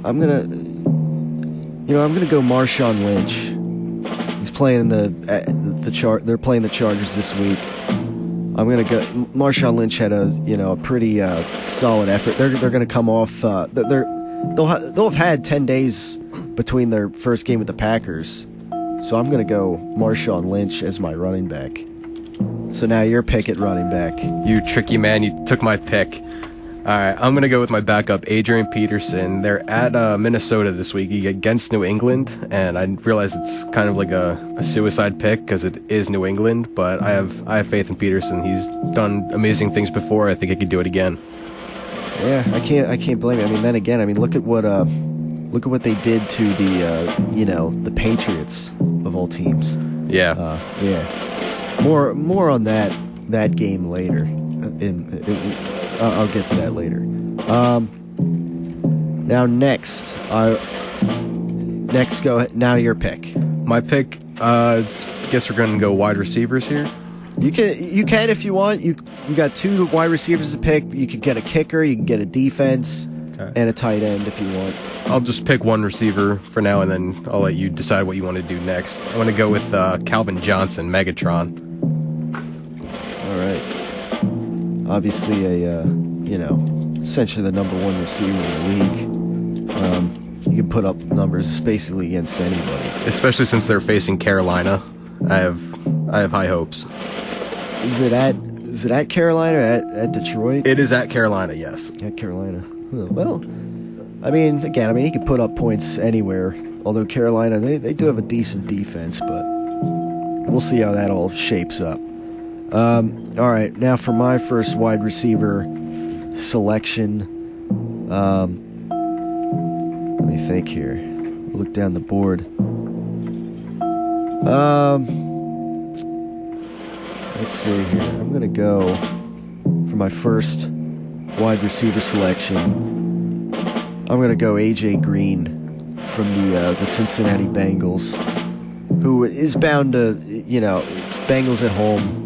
S4: I'm gonna go Marshawn Lynch. He's playing they're playing the Chargers this week. I'm gonna go. Marshawn Lynch had a pretty solid effort. They're gonna come off. They'll have had 10 days between their first game with the Packers, so I'm gonna go Marshawn Lynch as my running back. So now your pick at running back.
S5: You tricky man, you took my pick. Alright, I'm going to go with my backup, Adrian Peterson. They're at Minnesota this week against New England, and I realize it's kind of like a suicide pick because it is New England, but I have faith in Peterson. He's done amazing things before. I think he could do it again.
S4: Yeah, I can't blame you. I mean, then again, look at what they did to the Patriots of all teams.
S5: Yeah.
S4: Yeah. More on that game later. I'll get to that later. Now next go ahead. Now your pick.
S5: My pick. I guess we're going to go wide receivers here.
S4: You can if you want. You got 2 wide receivers to pick. You could get a kicker. You can get a defense. Okay. And a tight end if you want.
S5: I'll just pick one receiver for now, and then I'll let you decide what you want to do next. I'm going to go with Calvin Johnson, Megatron.
S4: All right. Obviously essentially the number 1 receiver in the league. You can put up numbers basically against anybody.
S5: Especially since they're facing Carolina. I have high hopes.
S4: Is it at Carolina or at Detroit?
S5: It is at Carolina, yes.
S4: At Carolina. Well, again, he could put up points anywhere. Although Carolina, they do have a decent defense, but we'll see how that all shapes up. All right, now for my first wide receiver selection. Let me think here. Look down the board. Let's see here. I'm going to go for my first wide receiver selection. I'm going to go A.J. Green from the Cincinnati Bengals, who is bound to, Bengals at home.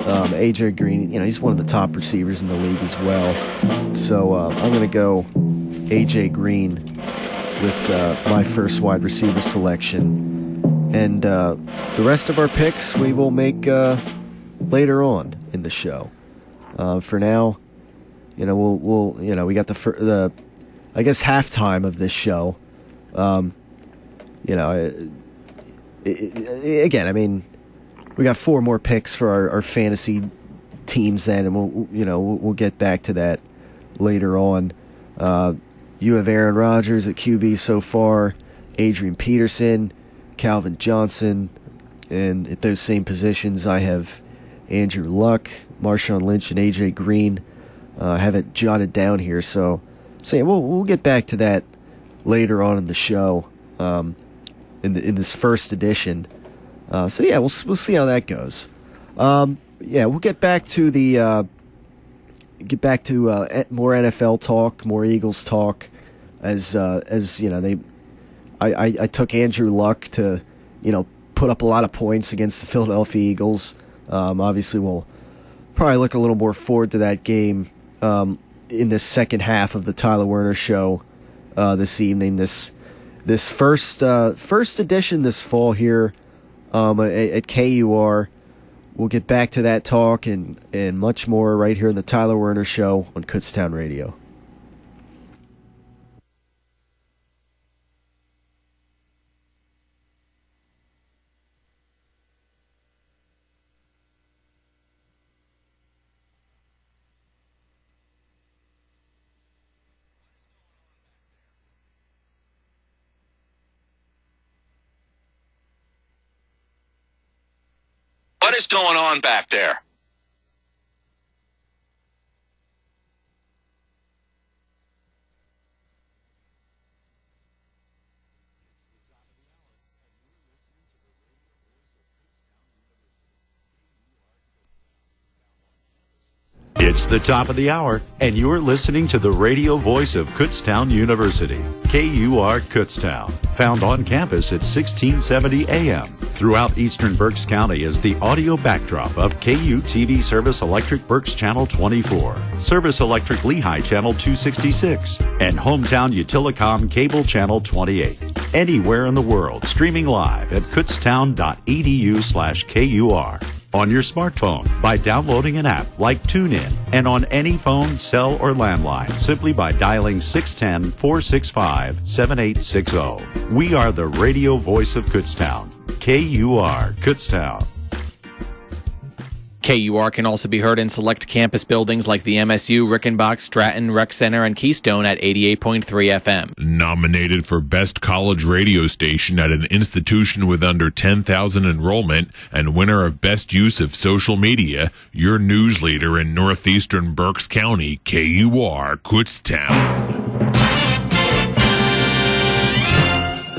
S4: A.J. Green, he's one of the top receivers in the league as well. So I'm going to go A.J. Green with my first wide receiver selection. And the rest of our picks we will make later on in the show. For now, we'll we got the I guess halftime of this show. Again, we got 4 more picks for our fantasy teams then, and we'll get back to that later on. You have Aaron Rodgers at QB so far, Adrian Peterson, Calvin Johnson, and at those same positions I have Andrew Luck, Marshawn Lynch, and A.J. Green. I have it jotted down here, so yeah, we'll get back to that later on in the show, in this first edition. So yeah, we'll see how that goes. Yeah, we'll get back to more NFL talk, more Eagles talk, as you know, I took Andrew Luck to, you know, put up a lot of points against the Philadelphia Eagles. Obviously, we'll probably look a little more forward to that game in the second half of the Tyler Werner show this evening. This first edition this fall here at KUR. We'll get back to that talk and much more right here in the Tyler Werner show on Kutztown Radio.
S3: What is going on back there?
S13: It's the top of the hour, and you're listening to the radio voice of Kutztown University, KUR Kutztown, found on campus at 1670 AM. Throughout eastern Berks County is the audio backdrop of KUTV Service Electric Berks Channel 24, Service Electric Lehigh Channel 266, and Hometown Utilicom Cable Channel 28. Anywhere in the world, streaming live at kutztown.edu/KUR. On your smartphone by downloading an app like TuneIn, and on any phone, cell, or landline simply by dialing 610-465-7860. We are the radio voice of Kutztown. KUR Kutztown.
S2: KUR can also be heard in select campus buildings like the MSU, Rickenbach, Stratton, Rec Center, and Keystone at 88.3 FM.
S14: Nominated for Best College Radio Station at an institution with under 10,000 enrollment and winner of Best Use of Social Media, your news leader in northeastern Berks County, KUR Kutztown.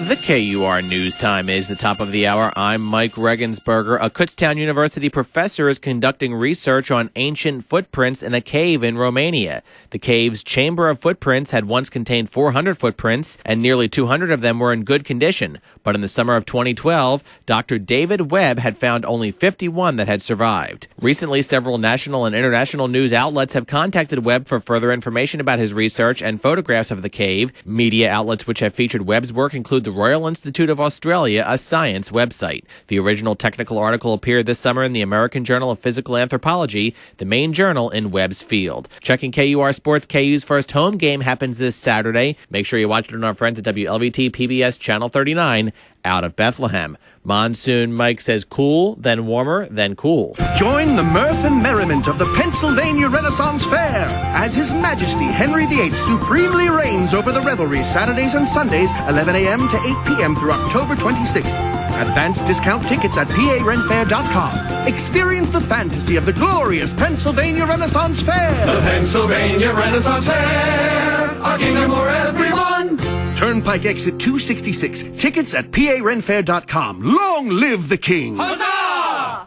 S2: The KUR News Time is the top of the hour. I'm Mike Regensberger. A Kutztown University professor is conducting research on ancient footprints in a cave in Romania. The cave's chamber of footprints had once contained 400 footprints, and nearly 200 of them were in good condition. But in the summer of 2012, Dr. David Webb had found only 51 that had survived. Recently, several national and international news outlets have contacted Webb for further information about his research and photographs of the cave. Media outlets which have featured Webb's work include the Royal Institute of Australia, a science website. The original technical article appeared this summer in the American Journal of Physical Anthropology, the main journal in Webb's field. Checking KUR Sports, KU's first home game happens this Saturday. Make sure you watch it on our friends at WLVT PBS Channel 39 out of Bethlehem. Monsoon Mike says cool, then warmer, then cool.
S15: Join the mirth and merriment of the Pennsylvania Renaissance Fair as His Majesty Henry VIII supremely reigns over the revelry Saturdays and Sundays, 11 a.m. to 8 p.m. through October 26th. Advance discount tickets at PARenfair.com. Experience the fantasy of the glorious Pennsylvania Renaissance Fair.
S16: The Pennsylvania Renaissance Fair, our kingdom for everyone.
S15: Turnpike exit 266. Tickets at PARenfair.com. Long live the king!
S16: Huzzah!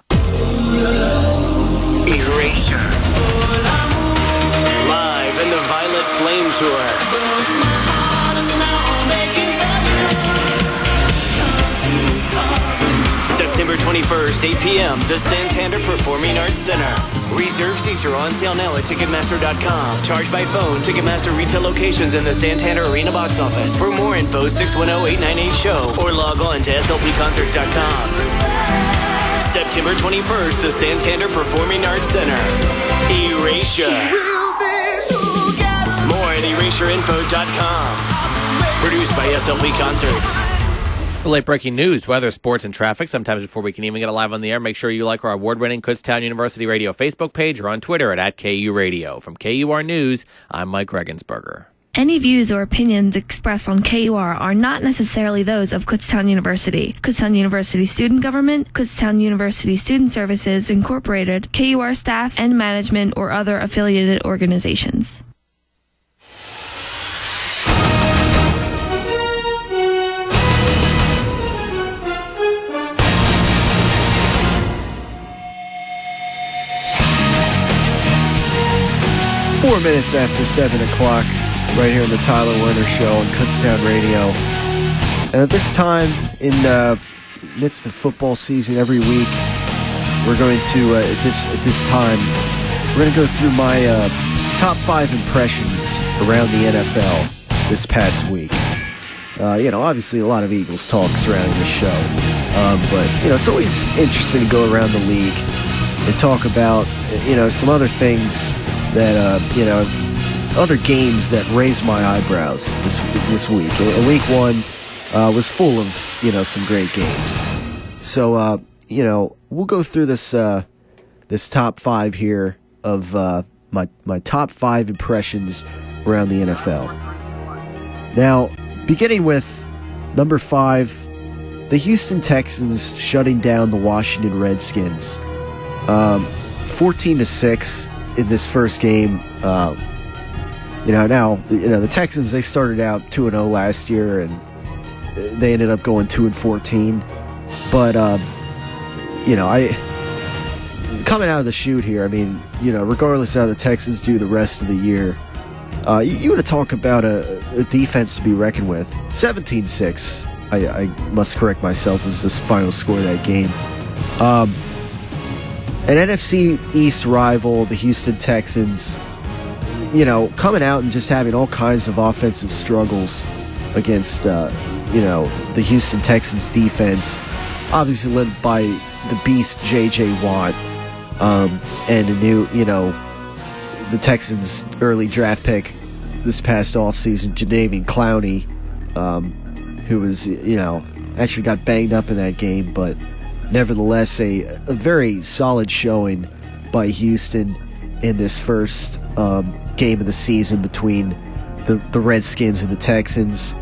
S10: Eraser. Live in the Violet Flame Tour. September 21st, 8 p.m., the Santander Performing Arts Center. Reserve seats are on sale now at Ticketmaster.com. Charge by phone, Ticketmaster retail locations in the Santander Arena box office. For more info, 610-898-SHOW or log on to slpconcerts.com. September 21st, the Santander Performing Arts Center. Erasure. More at erasureinfo.com. Produced by SLP Concerts.
S2: For late-breaking news, weather, sports, and traffic, sometimes before we can even get it live on the air, make sure you like our award-winning Kutztown University Radio Facebook page or on Twitter at KU Radio. From KUR News, I'm Mike Regensberger.
S17: Any views or opinions expressed on KUR are not necessarily those of Kutztown University, Kutztown University Student Government, Kutztown University Student Services Incorporated, KUR staff and management, or other affiliated organizations.
S4: Four minutes after 7 o'clock, right here on the Tyler Werner Show on Kutztown Radio. And at this time, in the midst of football season, every week, we're going to, at this time, we're going to go through my top 5 impressions around the NFL this past week. Obviously a lot of Eagles talk surrounding this show. But it's always interesting to go around the league and talk about, some other things that, other games that raised my eyebrows this week. And week 1 was full of, some great games. So, we'll go through this top 5 here of my top 5 impressions around the NFL. Now, beginning with number 5, the Houston Texans shutting down the Washington Redskins. 14-6 in this first game. The Texans, they started out 2-0 last year, and they ended up going 2-14. But, coming out of the chute here, regardless of how the Texans do the rest of the year, you want to talk about a defense to be reckoned with. 17-6, I must correct myself, was the final score of that game. An NFC East rival, the Houston Texans, coming out and just having all kinds of offensive struggles against, the Houston Texans defense, obviously led by the beast J.J. Watt, and a new, the Texans' early draft pick this past offseason, Jadeveon Clowney, who was, actually got banged up in that game, but nevertheless a very solid showing by Houston in this first game of the season between the Redskins and the Texans.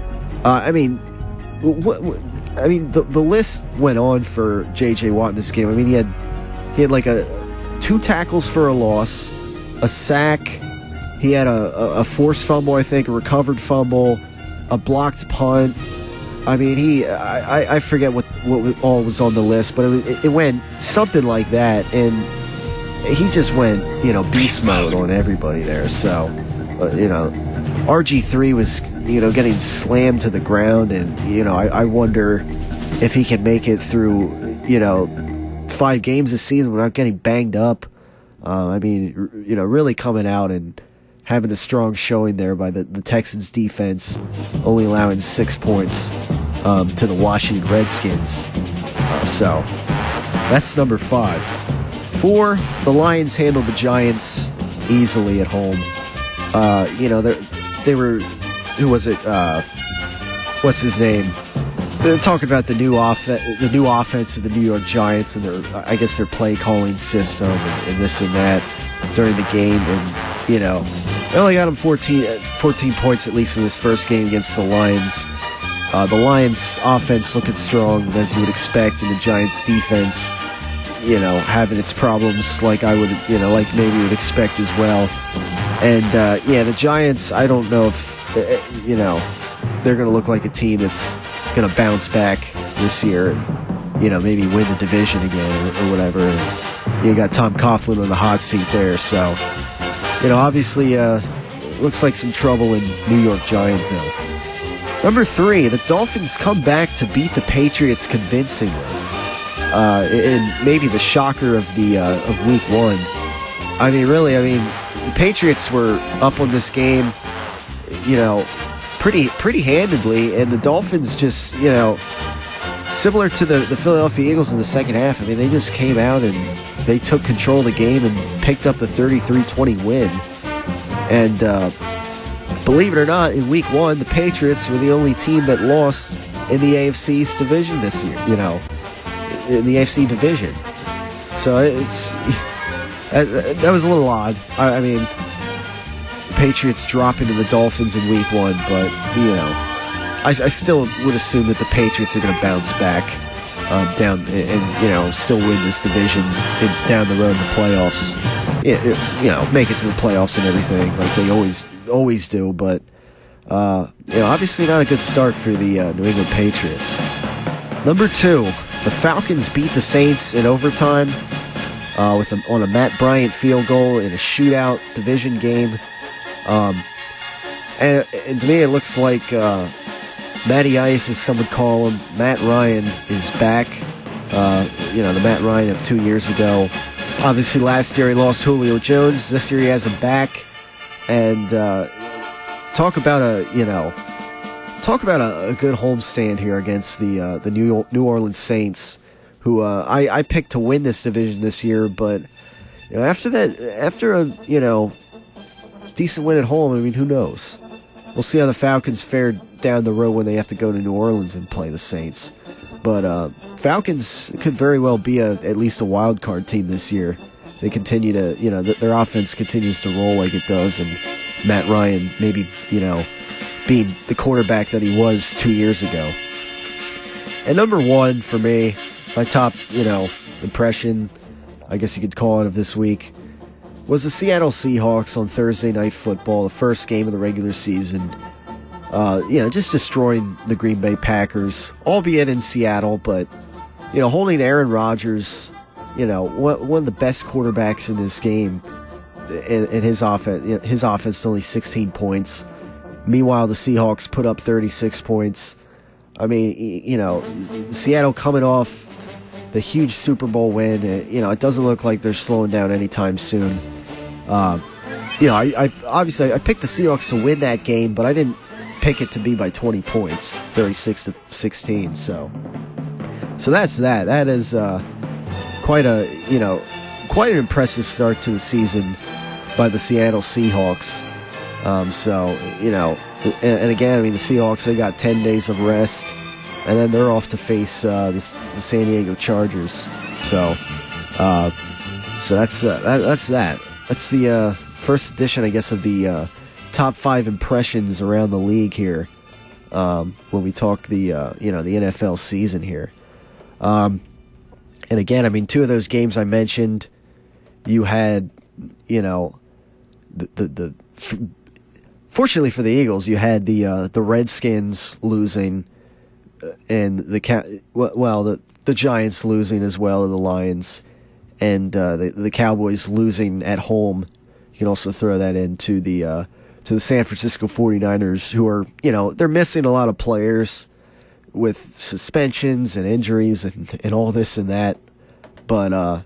S4: The list went on for J.J. Watt in this game. He had like 2 tackles for a loss, a sack. He had a forced fumble, I think, a recovered fumble, a blocked punt. I forget what all was on the list, but it went something like that, and he just went, beast mode on everybody there. So, RG3 was, getting slammed to the ground, and, I wonder if he can make it through, 5 games this season without getting banged up. Really coming out and having a strong showing there by the Texans defense, only allowing 6 points to the Washington Redskins. So that's number 5. 4, the Lions handled the Giants easily at home. They were, who was it? What's his name? They're talking about the new offense of the New York Giants and their play calling system and this and that during the game, and they only got them 14 points at least in this first game against the Lions. The Lions offense looking strong as you would expect, and the Giants defense, having its problems like I would, like maybe you would expect as well. And the Giants, I don't know if they're going to look like a team that's going to bounce back this year and, maybe win the division again or whatever. And you got Tom Coughlin on the hot seat there. So, obviously looks like some trouble in New York Giantville. Number 3, the Dolphins come back to beat the Patriots convincingly. And maybe the shocker of week 1. The Patriots were up on this game, pretty handedly, and the Dolphins just, similar to the Philadelphia Eagles in the second half. They just came out and they took control of the game and picked up the 33-20 win. And believe it or not, in week 1, the Patriots were the only team that lost in the AFC East division this year, in the AFC division. So that was a little odd. Patriots dropping to the Dolphins in Week 1, but, I still would assume that the Patriots are going to bounce back down and still win this division down the road in the playoffs. Make it to the playoffs and everything like they always do, but obviously not a good start for the New England Patriots. Number 2, the Falcons beat the Saints in overtime on a Matt Bryant field goal in a shootout division game. And to me, it looks like Matty Ice, as some would call him, Matt Ryan, is back. The Matt Ryan of 2 years ago. Obviously, last year he lost Julio Jones. This year he has him back. And talk about a good homestand here against the New Orleans Saints, who I picked to win this division this year. But after a decent win at home, I mean, who knows? We'll see how the Falcons fare down the road when they have to go to New Orleans and play the Saints. But Falcons could very well be at least a wild card team this year. They continue to, their offense continues to roll like it does, and Matt Ryan maybe, being the quarterback that he was 2 years ago. And number 1 for me, my top, impression, I guess you could call it, of this week, was the Seattle Seahawks on Thursday Night Football, the first game of the regular season. Just destroying the Green Bay Packers, albeit in Seattle, but, holding Aaron Rodgers, one of the best quarterbacks in this game, in his offense to only 16 points. Meanwhile, the Seahawks put up 36 points. I mean, Seattle coming off the huge Super Bowl win, it doesn't look like they're slowing down anytime soon. I picked the Seahawks to win that game, but I didn't pick it to be by 20 points, 36-16. So that's that. That is quite an impressive start to the season by the Seattle Seahawks. And again, I mean, the Seahawks, they got 10 days of rest, and then they're off to face the San Diego Chargers. So that's that. That's the first edition, I guess, of the top 5 impressions around the league here. When we talk the NFL season here. And again, I mean, 2 of those games I mentioned, you had, fortunately for the Eagles, you had the Redskins losing, and the Giants losing as well, to the Lions, and the Cowboys losing at home. You can also throw that into to the San Francisco 49ers, who are, they're missing a lot of players with suspensions and injuries and all this and that. But,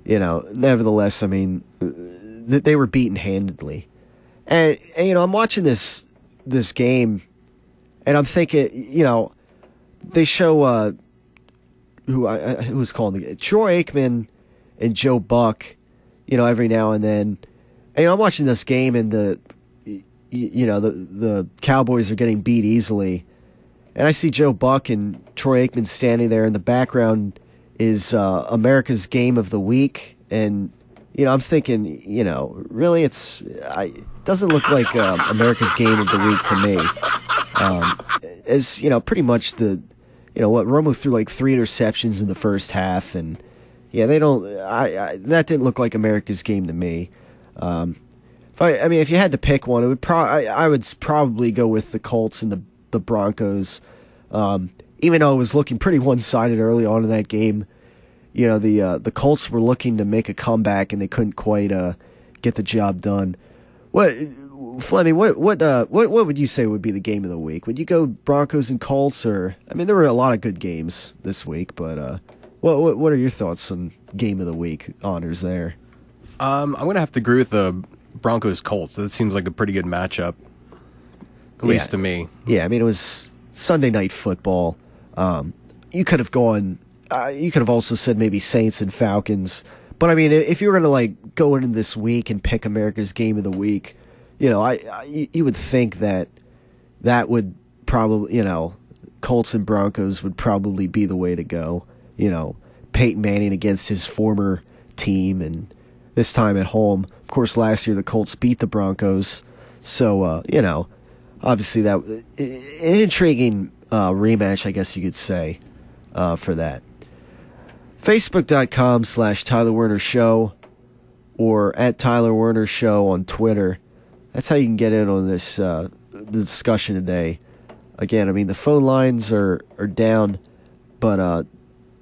S4: nevertheless, I mean, they were beaten handedly. And I'm watching this game, and I'm thinking, they show who was calling the Troy Aikman and Joe Buck, every now and then. And I'm watching this game, and the Cowboys are getting beat easily, and I see Joe Buck and Troy Aikman standing there. In the background is America's Game of the Week, and I'm thinking, really, it doesn't look like America's Game of the Week to me. As pretty much Romo threw like 3 interceptions in the first half, and they don't. That didn't look like America's Game to me. If you had to pick one, it would I would probably go with the Colts and the Broncos. Even though it was looking pretty one-sided early on in that game, the Colts were looking to make a comeback, and they couldn't quite get the job done. Fleming, what would you say would be the game of the week? Would you go Broncos and Colts, or there were a lot of good games this week, but what are your thoughts on game of the week honors there?
S5: I'm gonna have to agree with the Broncos Colts. That seems like a pretty good matchup, at least to me.
S4: Yeah, it was Sunday Night Football. You could have gone. You could have also said maybe Saints and Falcons. But if you were gonna go into this week and pick America's Game of the Week, you would think that would probably, Colts and Broncos would probably be the way to go. Peyton Manning against his former team, and this time at home. Of course, last year the Colts beat the Broncos. So, obviously that an intriguing rematch, I guess you could say, for that. Facebook.com/Tyler Werner Show or at Tyler Werner Show on Twitter. That's how you can get in on this the discussion today. Again, I mean, the phone lines are down, but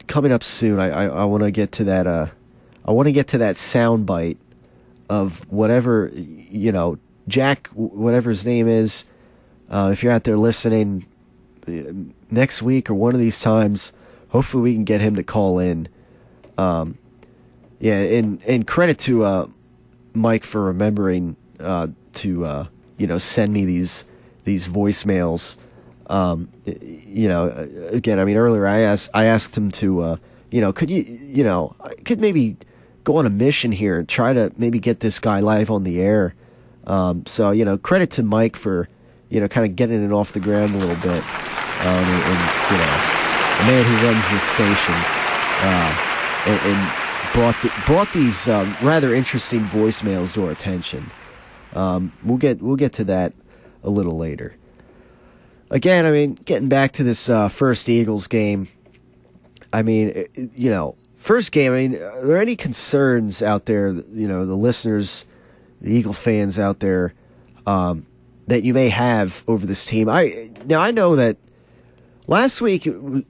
S4: coming up soon, I want to get to that. I want to get to that sound bite of whatever, Jack, whatever his name is. If you're out there listening next week or one of these times, hopefully we can get him to call in. And credit to Mike for remembering to send me these voicemails. Again, I mean, earlier I asked him to could maybe go on a mission here and try to maybe get this guy live on the air. So credit to Mike for kind of getting it off the ground a little bit. The man who runs this station and brought these rather interesting voicemails to our attention. We'll get to that a little later. Again, I mean, getting back to this first Eagles game. I mean, first game. I mean, are there any concerns out there? The listeners, the Eagle fans out there, that you may have over this team. I know that last week,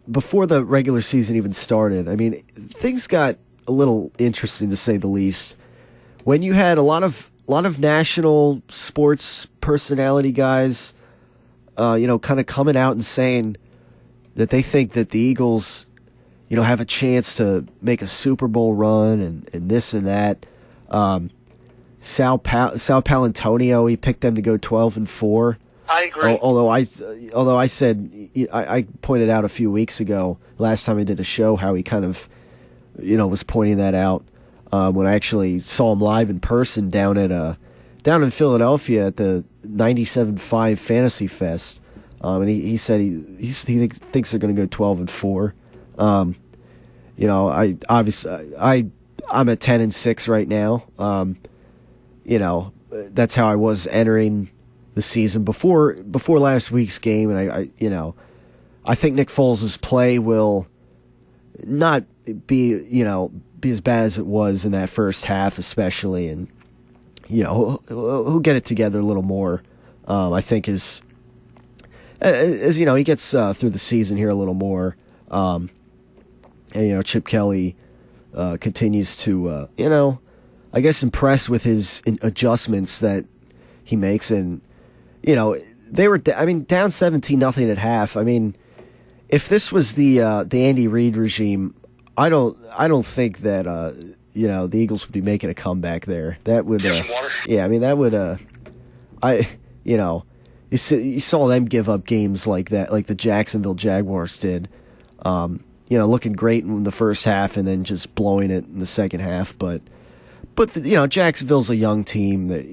S4: before the regular season even started, I mean, things got a little interesting to say the least. When you had a lot of national sports personality guys, kind of coming out and saying that they think that the Eagles, have a chance to make a Super Bowl run and this and that. Sal Palantonio, he picked them to go 12-4.
S18: I agree.
S4: Although I said, I pointed out a few weeks ago, last time I did a show, how he kind of, was pointing that out when I actually saw him live in person down in Philadelphia at the 97.5 Fantasy Fest. And he said he thinks they're going to go 12-4. I'm at 10-6 right now. That's how I was entering the season before last week's game, and I think Nick Foles' play will not be as bad as it was in that first half, especially, and he'll get it together a little more. I think as he gets through the season here a little more, and Chip Kelly continues to I guess impress with his adjustments that he makes, and they were down 17-0 at half. I mean, if this was the Andy Reid regime, I don't think that the Eagles would be making a comeback there. That would that would you saw them give up games like that, like the Jacksonville Jaguars did. Looking great in the first half and then just blowing it in the second half, but Jacksonville's a young team that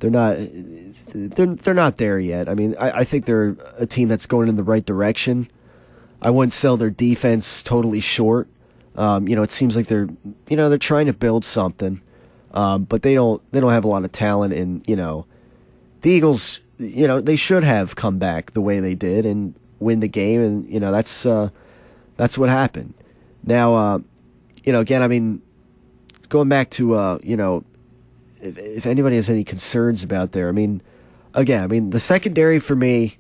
S4: they're not there yet. I mean, I think they're a team that's going in the right direction. I wouldn't sell their defense totally short. It seems like they're trying to build something, but they don't have a lot of talent. And the Eagles, they should have come back the way they did and win the game, and that's what happened. Now, again, I mean, going back to if anybody has any concerns about there, I mean, again, the secondary for me,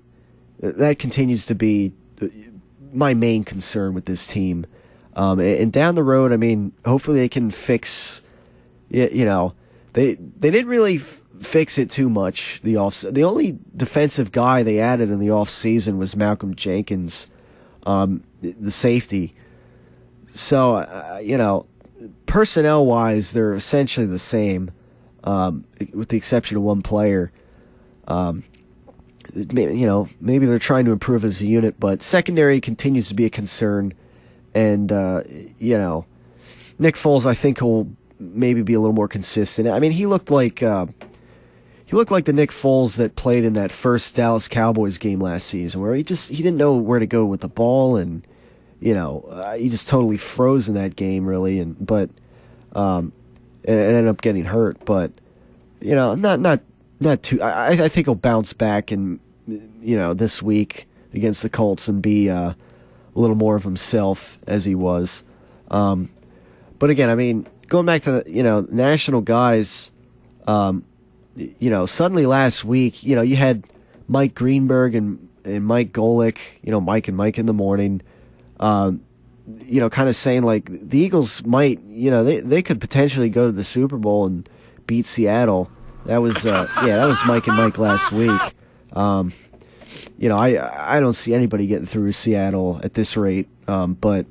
S4: that continues to be my main concern with this team. And down the road, I mean, hopefully they can fix. They didn't really fix it too much. The only defensive guy they added in the off season was Malcolm Jenkins, the safety. So personnel wise, they're essentially the same, with the exception of one player. Maybe they're trying to improve as a unit, but secondary continues to be a concern. And, Nick Foles, I think he'll maybe be a little more consistent. I mean, he looked like the Nick Foles that played in that first Dallas Cowboys game last season, where he didn't know where to go with the ball, and, he just totally froze in that game, really. And ended up getting hurt, but, not not too. I think he'll bounce back and this week against the Colts and be a little more of himself as he was. But again, I mean, going back to national guys, suddenly last week, you had Mike Greenberg and Mike Golick, Mike and Mike in the morning, kind of saying like the Eagles might, they could potentially go to the Super Bowl and beat Seattle. That was that was Mike and Mike last week. I don't see anybody getting through Seattle at this rate. But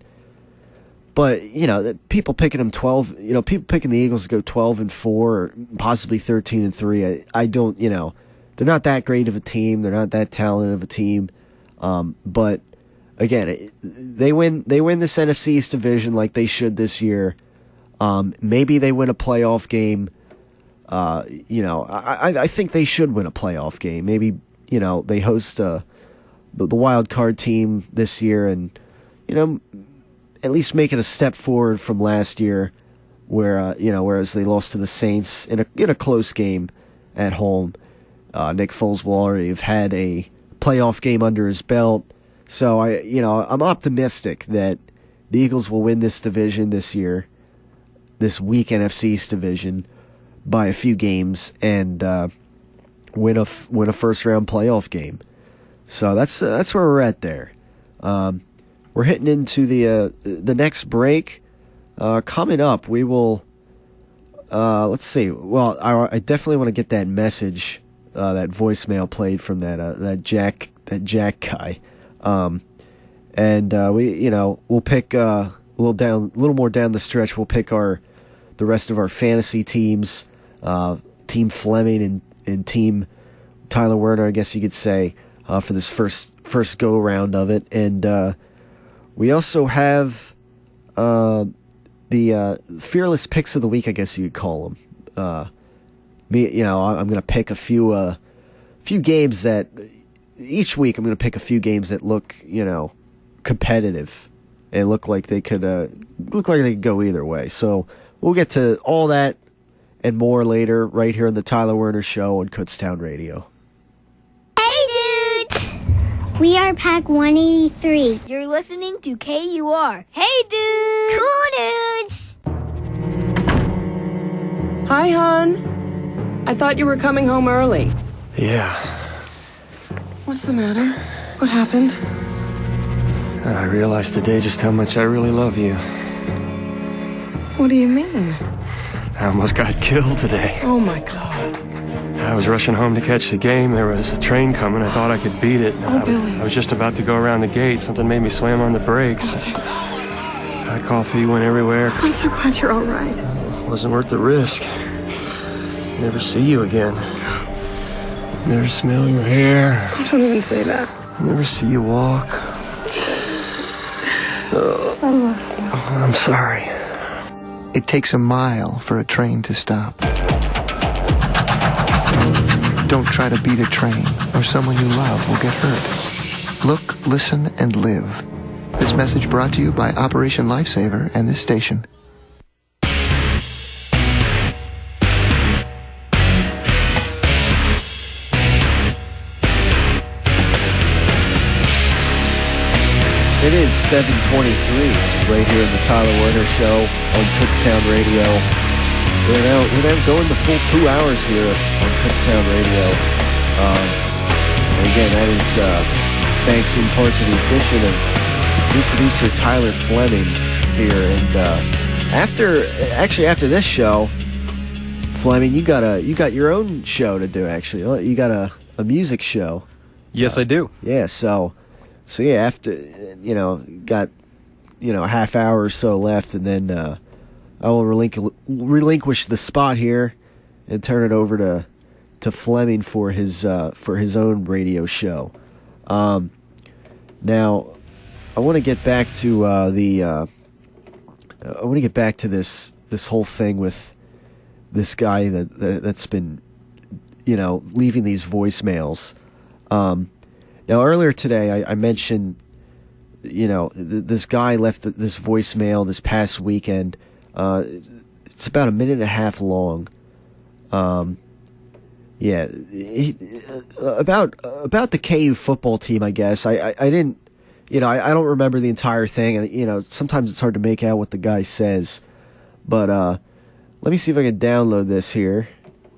S4: people picking them 12, people picking the Eagles to go 12-4 or possibly 13-3. I don't, they're not that great of a team. They're not that talented of a team. But again, they win this NFC East division like they should this year. Maybe they win a playoff game. I think they should win a playoff game. Maybe, they host the wild card team this year and, at least make it a step forward from last year where, whereas they lost to the Saints in a close game at home. Nick Foles will already have had a playoff game under his belt. So I'm optimistic that the Eagles will win this division this year, this weak NFC East division, by a few games and win a first round playoff game. So that's where we're at there. We're hitting into the next break. Coming up, we will. Let's see. Well, I definitely want to get that message, that voicemail played from that Jack guy, and we'll pick a little more down the stretch. We'll pick the rest of our fantasy teams, Team Fleming and Team Tyler Werner, I guess you could say, for this first go around of it, and we also have the fearless picks of the week, I guess you could call them. I'm going to pick a few games that each week I'm going to pick a few games that look, competitive and look like they could go either way. So we'll get to all that and more later, right here on the Tyler Werner Show on Kutztown Radio.
S18: Hey, dudes! We are Pack 183. You're listening to KUR. Hey, dudes! Cool dudes!
S19: Hi, hon. I thought you were coming home early.
S20: Yeah.
S19: What's the matter? What happened?
S20: And I realized today just how much I really love you.
S19: What do you mean?
S20: I almost got killed today.
S19: Oh, my God.
S20: I was rushing home to catch the game. There was a train coming. I thought I could beat it.
S19: Billy.
S20: I was just about to go around the gate. Something made me slam on the brakes.
S19: Oh, thank God.
S20: Coffee went everywhere.
S19: I'm so glad you're all right.
S20: It wasn't worth the risk. Never see you again. Never smell your hair.
S19: I don't even say that.
S20: Never see you walk.
S19: I love you.
S20: I'm sorry.
S21: It takes a mile for a train to stop. Don't try to beat a train, or someone you love will get hurt. Look, listen, and live. This message brought to you by Operation Lifesaver and this station.
S4: It is 7:23 right here in the Tyler Werner Show on Kutztown Radio. We're now going the full 2 hours here on Kutztown Radio. And again, that is thanks in part to the addition of new producer Tyler Fleming here. And after this show, Fleming, you got your own show to do. Actually, you got a music show.
S5: Yes, I do.
S4: Yeah, so yeah, after got a half hour or so left, and then I will relinquish the spot here and turn it over to Fleming for his own radio show. Now, I want to get back to this whole thing with this guy that's been leaving these voicemails. Now, earlier today, I mentioned, this guy left this voicemail this past weekend. It's about a minute and a half long. Yeah, about the KU football team, I guess. I didn't, I don't remember the entire thing, and sometimes it's hard to make out what the guy says. But let me see if I can download this here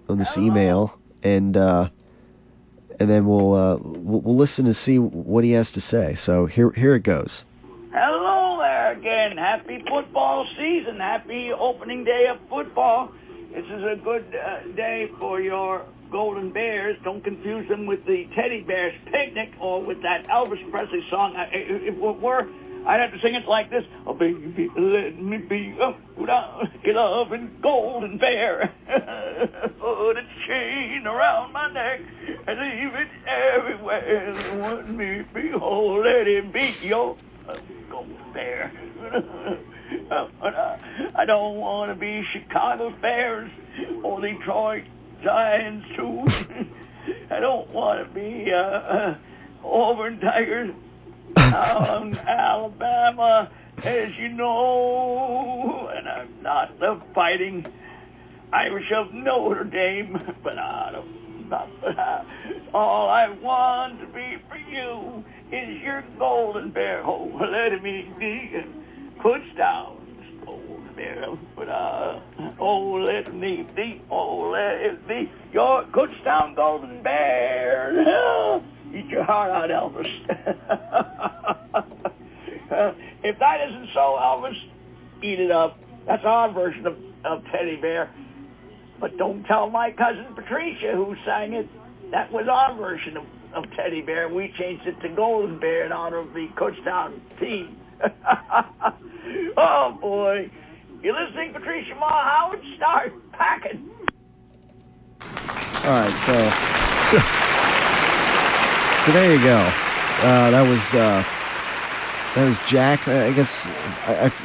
S4: on this email, and then we'll listen and see what he has to say. So here it goes.
S1: Hello there again. Happy football season. Happy opening day of football. This is a good day for your Golden Bears. Don't confuse them with the Teddy Bears Picnic or with that Elvis Presley song. If it were, I'd have to sing it like this. Oh, baby, let me be a loving Golden Bear. Put a chain around my neck and leave it everywhere. Want me be whole, let it be your Golden Bear. I don't want to be Chicago Bears or Detroit Giants too. I don't want to be Auburn Tigers down Alabama, as you know. And I'm not the Fighting Irish of Notre Dame, but all I want to be for you is your Golden Bear. Oh, let me be Kutztown's Golden Bear. But oh, let me be, oh, let it be your Kutztown Golden Bear. Eat your heart out, Elvis. If that isn't so, Elvis, eat it up. That's our version of Teddy Bear. But don't tell my cousin Patricia who sang it. That was our version of Teddy Bear. We changed it to Golden Bear in honor of the Kutztown team. Oh, boy. You listening, Patricia Ma Howard? Start packing.
S4: All right, so there you go. That was Jack. I guess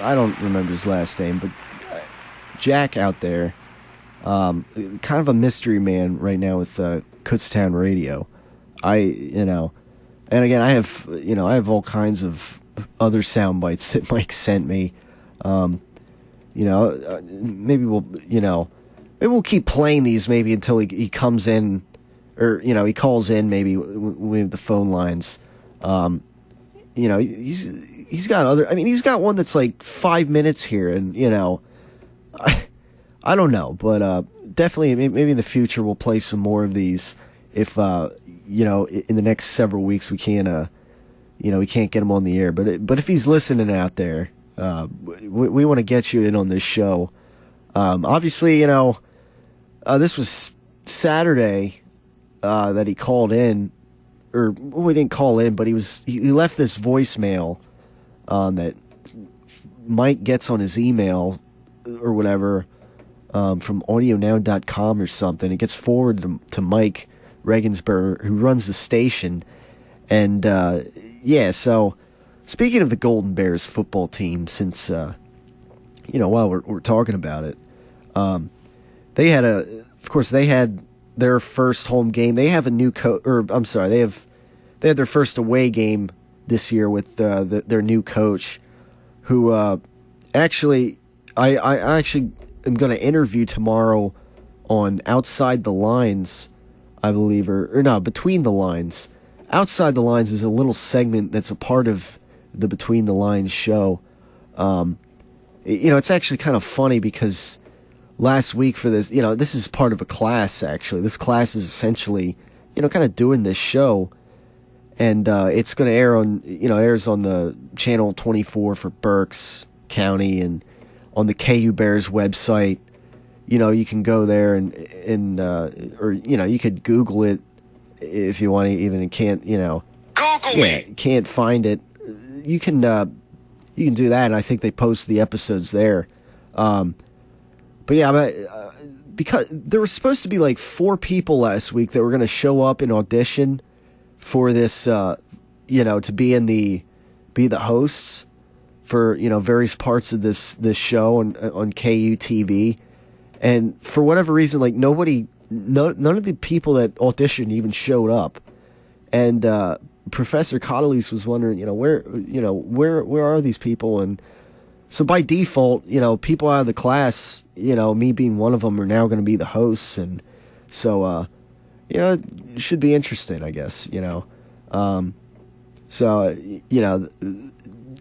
S4: I don't remember his last name, but Jack out there, kind of a mystery man right now with Kutztown Radio. And again, I have all kinds of other sound bites that Mike sent me. Maybe we'll keep playing these maybe until he comes in, or he calls in maybe when we have the phone lines. He's got other. I mean, he's got one that's like 5 minutes here, and I don't know, but definitely maybe in the future we'll play some more of these. If in the next several weeks we can't get him on the air, but if he's listening out there, we want to get you in on this show. Obviously, this was Saturday that he called in, or we didn't call in, but he left this voicemail that Mike gets on his email or whatever from audionow.com or something. It gets forwarded to Mike Regensburger, who runs the station. And so speaking of the Golden Bears football team, since while we're talking about it, they had their first home game. They have a new they had their first away game this year with their new coach, who actually I actually am going to interview tomorrow on Outside the Lines, I believe, or no, Between the Lines. Outside the Lines is a little segment that's a part of the Between the Lines show. It's actually kind of funny because last week for this, this is part of a class, actually. This class is essentially, kind of doing this show. And it's going to air on, airs on the Channel 24 for Berks County and on the KU Bears website. You can go there and you could Google it if you want to, even can't, Google me. Can't find it. You can do that, and I think they post the episodes there. Because there were supposed to be like 4 people last week that were going to show up and audition for this, to be the hosts for various parts of this show on KU TV, and for whatever reason, like none of the people that auditioned even showed up, and Professor Cotterlease was wondering, where are these people? And so by default, people out of the class, me being one of them, are now going to be the hosts. And so it should be interesting, I guess. So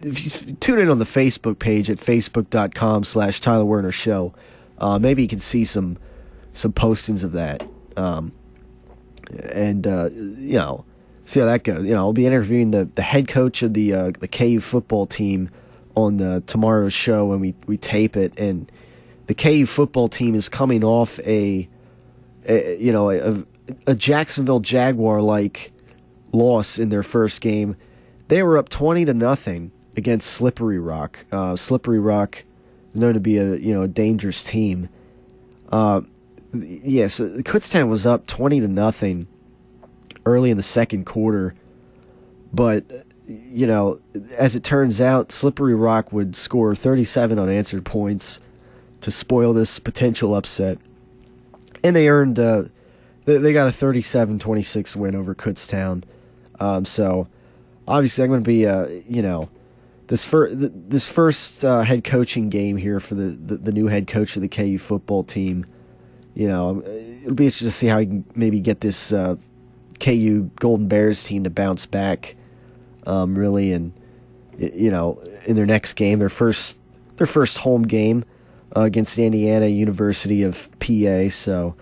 S4: if you tune in on the Facebook page at facebook.com/Tyler Werner Show, maybe you can see some postings of that, and see how that goes. I'll be interviewing the head coach of the KU football team on tomorrow's show when we tape it, and the KU football team is coming off a Jacksonville Jaguar-like loss in their first game. They were up 20-0 against Slippery Rock. Slippery Rock is known to be a dangerous team. So Kutztown was up 20-0 early in the second quarter, but as it turns out, Slippery Rock would score 37 unanswered points to spoil this potential upset, and they earned they got a 37-26 win over Kutztown. So obviously, I'm going to be this first head coaching game here for the new head coach of the KU football team. It'll be interesting to see how he can maybe get this KU Golden Bears team to bounce back, really, and in their next game, their first home game against Indiana University of PA. So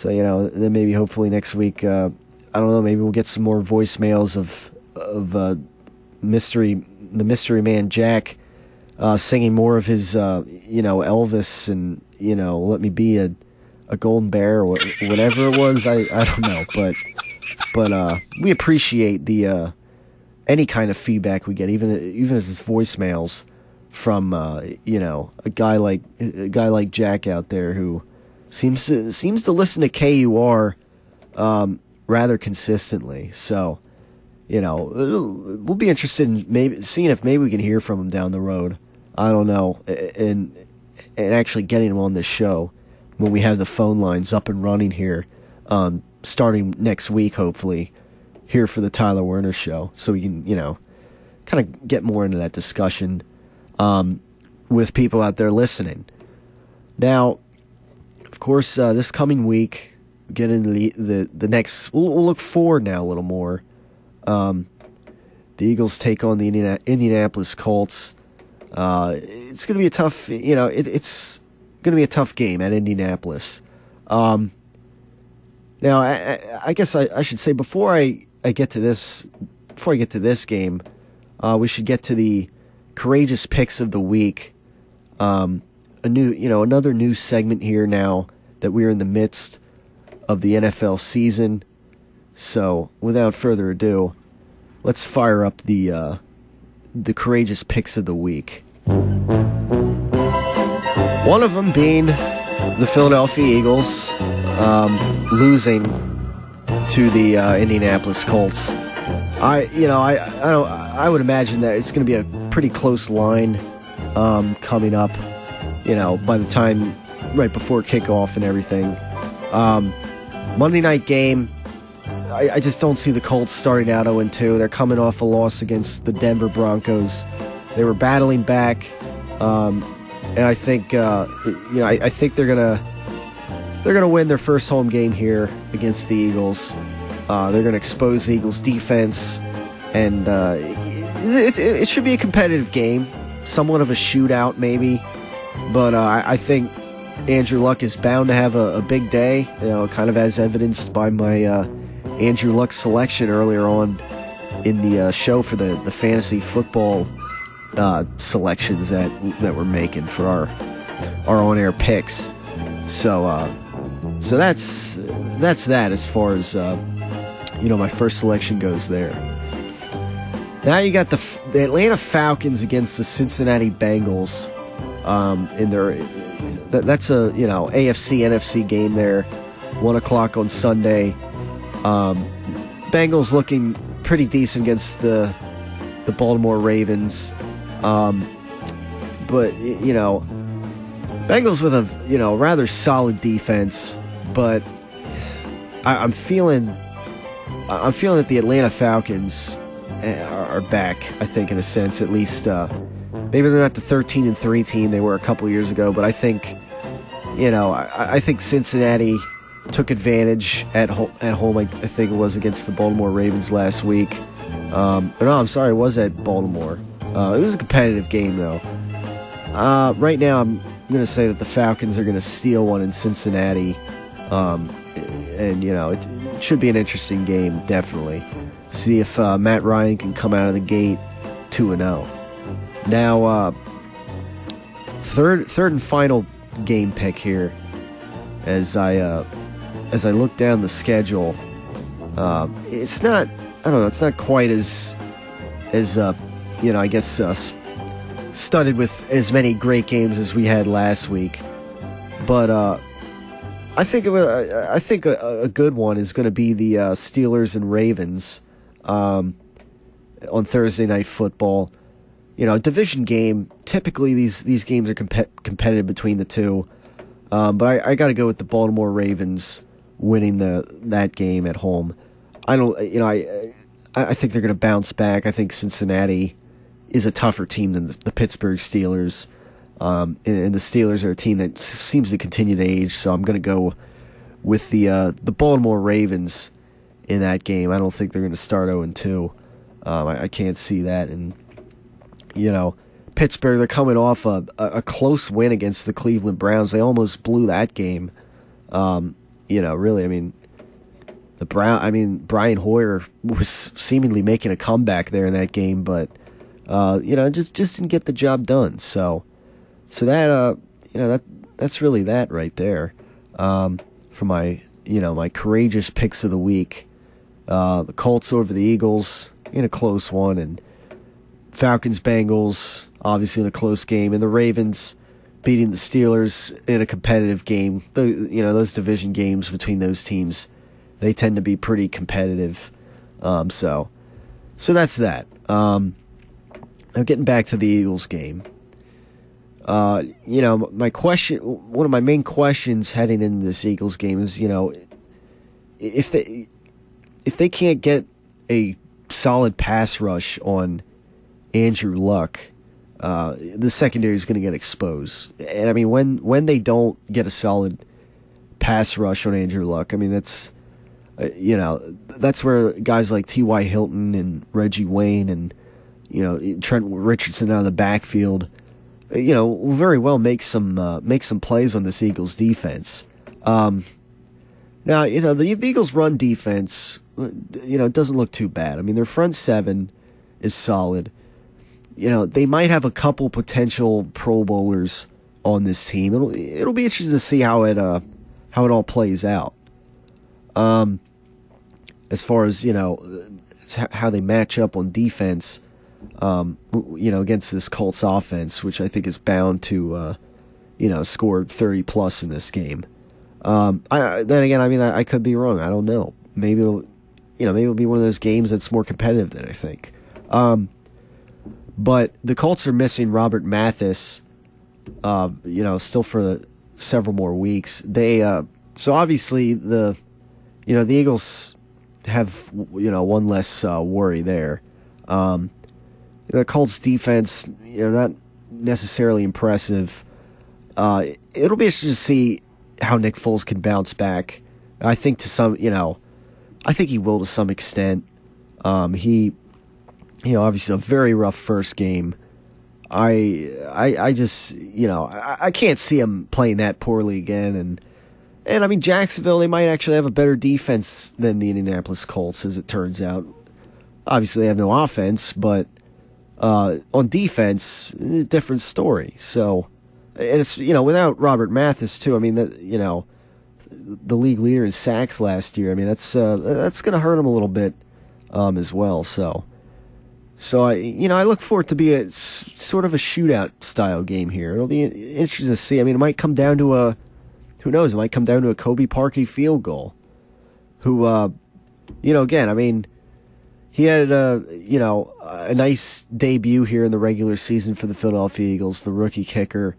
S4: then maybe hopefully next week, I don't know, maybe we'll get some more voicemails of the mystery man Jack singing more of his Elvis and Let Me Be a Golden Bear or whatever it was. I don't know, but we appreciate the any kind of feedback we get, even if it's voicemails from a guy like Jack out there who seems to listen to KUR rather consistently. So we'll be interested in seeing if maybe we can hear from him down the road. I don't know, and actually getting him on this show when we have the phone lines up and running here, starting next week, hopefully, here for the Tyler Werner Show, so we can, kind of get more into that discussion with people out there listening. Now, of course, this coming week, get into the next. We'll look forward now a little more. The Eagles take on the Indianapolis Colts. It's going to be a tough, it's going to be a tough game at Indianapolis. Now, I guess I should say before I get to this game, we should get to the courageous picks of the week. Another new segment here now that we're in the midst of the NFL season. So, without further ado, let's fire up the courageous picks of the week. One of them being the Philadelphia Eagles losing to the Indianapolis Colts. I would imagine that it's going to be a pretty close line coming up. By the time right before kickoff and everything. Monday night game. I just don't see the Colts starting out 0-2. They're coming off a loss against the Denver Broncos. They were battling back, and I think I think they're gonna win their first home game here against the Eagles. They're gonna expose the Eagles' defense, and it should be a competitive game, somewhat of a shootout maybe. But I think Andrew Luck is bound to have a big day, kind of as evidenced by my Andrew Luck selection earlier on in the show for the fantasy football selections that we're making for our on-air picks. So that's that as far as my first selection goes there. Now you got the Atlanta Falcons against the Cincinnati Bengals. In their that's a AFC NFC game there, 1:00 on Sunday. Bengals looking pretty decent against the Baltimore Ravens, but Bengals with a rather solid defense. But I'm feeling that the Atlanta Falcons are back. I think in a sense, at least. Maybe they're not the 13-3 team they were a couple years ago, but I think, I think Cincinnati took advantage at home. I think it was against the Baltimore Ravens last week. No, I'm sorry, it was at Baltimore. It was a competitive game, though. Right now, I'm going to say that the Falcons are going to steal one in Cincinnati. And, it should be an interesting game, definitely. See if Matt Ryan can come out of the gate 2-0. Now, third and final game pick here. As I look down the schedule, it's not. I don't know. It's not quite as I guess studded with as many great games as we had last week. But I think a good one is going to be the Steelers and Ravens on Thursday Night Football. Division game. Typically, these games are competitive between the two. But I got to go with the Baltimore Ravens winning that game at home. I think they're going to bounce back. I think Cincinnati is a tougher team than the Pittsburgh Steelers. And the Steelers are a team that seems to continue to age, so I'm going to go with the Baltimore Ravens in that game. I don't think they're going to start 0-2. I can't see that. And, Pittsburgh, they're coming off a close win against the Cleveland Browns. They almost blew that game. Really, Brian Hoyer was seemingly making a comeback there in that game, but just didn't get the job done. So that that's really that right there. For my my courageous picks of the week, the Colts over the Eagles in a close one, and Falcons Bengals obviously in a close game, and the Ravens beating the Steelers in a competitive game. Those division games between those teams, they tend to be pretty competitive. So that's that. Now getting back to the Eagles game. My question, one of my main questions heading into this Eagles game is, if they can't get a solid pass rush on Andrew Luck, the secondary is going to get exposed. And when they don't get a solid pass rush on Andrew Luck, that's that's where guys like T.Y. Hilton and Reggie Wayne and Trent Richardson out of the backfield, will very well make some plays on this Eagles defense. Now the Eagles' run defense, doesn't look too bad. Their front seven is solid. They might have a couple potential Pro Bowlers on this team. It'll be interesting to see how it all plays out. As far as how they match up on defense, against this Colts offense, which I think is bound to score 30 plus in this game. I could be wrong. I don't know. Maybe it'll be one of those games that's more competitive than I think. But the Colts are missing Robert Mathis, still for several more weeks. So obviously the Eagles have, one less worry there. The Colts defense, not necessarily impressive. It'll be interesting to see how Nick Foles can bounce back. I think I think he will to some extent. He obviously a very rough first game. I just, I can't see him playing that poorly again. And Jacksonville, they might actually have a better defense than the Indianapolis Colts, as it turns out. Obviously, they have no offense, but on defense, different story. So, and it's, without Robert Mathis, too, the league leader in sacks last year, that's going to hurt him a little bit as well. So I look for it to be sort of a shootout style game here. It'll be interesting to see. It might come down to who knows? It might come down to a Kobe Parkey field goal. Who, again, he had a nice debut here in the regular season for the Philadelphia Eagles, the rookie kicker,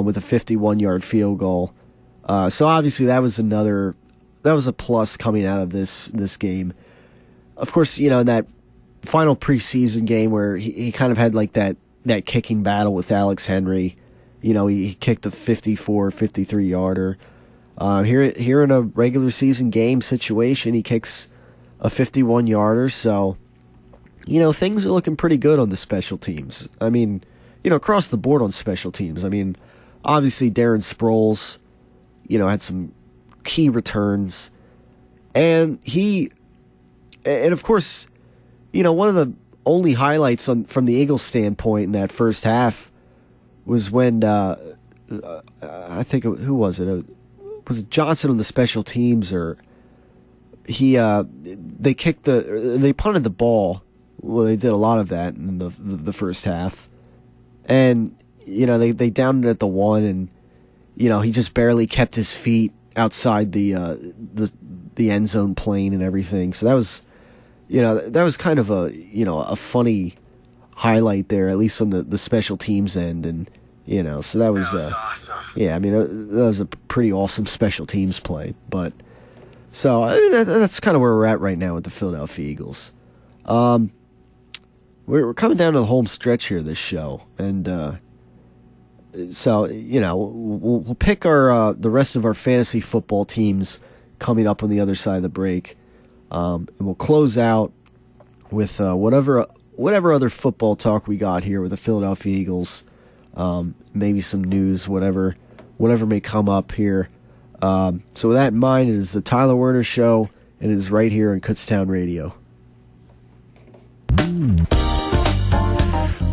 S4: with a 51-yard field goal. So obviously that was a plus coming out of this game. Of course, in that final preseason game where he kind of had like that kicking battle with Alex Henry. He kicked a 53-yarder. Here in a regular season game situation, he kicks a 51-yarder, so, things are looking pretty good on the special teams. I mean, across the board on special teams. I mean, obviously Darren Sproles, had some key returns, and of course, one of the only highlights from the Eagles' standpoint in that first half was when I think who was it? Was it Johnson on the special teams, or they punted the ball. Well, they did a lot of that in the first half, and they downed it at the 1, and he just barely kept his feet outside the end zone plane and everything. So that was kind of a funny highlight there, at least on the special teams end, and so that was awesome. Yeah, I mean that was a pretty awesome special teams play. But so I mean that's kind of where we're at right now with the Philadelphia Eagles. We're coming down to the home stretch here this show, and so we'll pick our the rest of our fantasy football teams coming up on the other side of the break, and we'll close out with whatever other football talk we got here with the Philadelphia Eagles. Maybe some news, whatever may come up here. So with that in mind, it is the Tyler Werner Show, and it is right here on Kutztown Radio.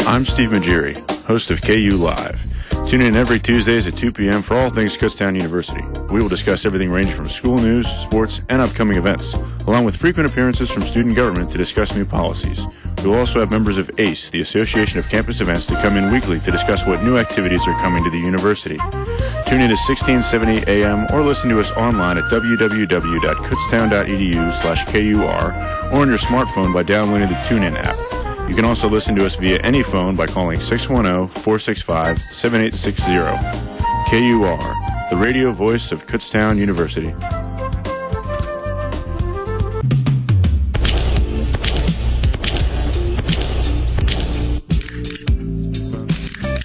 S7: I'm Steve Majiri, host of KU Live. Tune in every Tuesdays at 2 p.m. for all things Kutztown University. We will discuss everything ranging from school news, sports, and upcoming events, along with frequent appearances from student government to discuss new policies. We will also have members of ACE, the Association of Campus Events, to come in weekly to discuss what new activities are coming to the university. Tune in to 1670 AM or listen to us online at www.kutztown.edu/KUR or on your smartphone by downloading the TuneIn app. You can also listen to us via any phone by calling 610-465-7860. KUR, the radio voice of Kutztown University.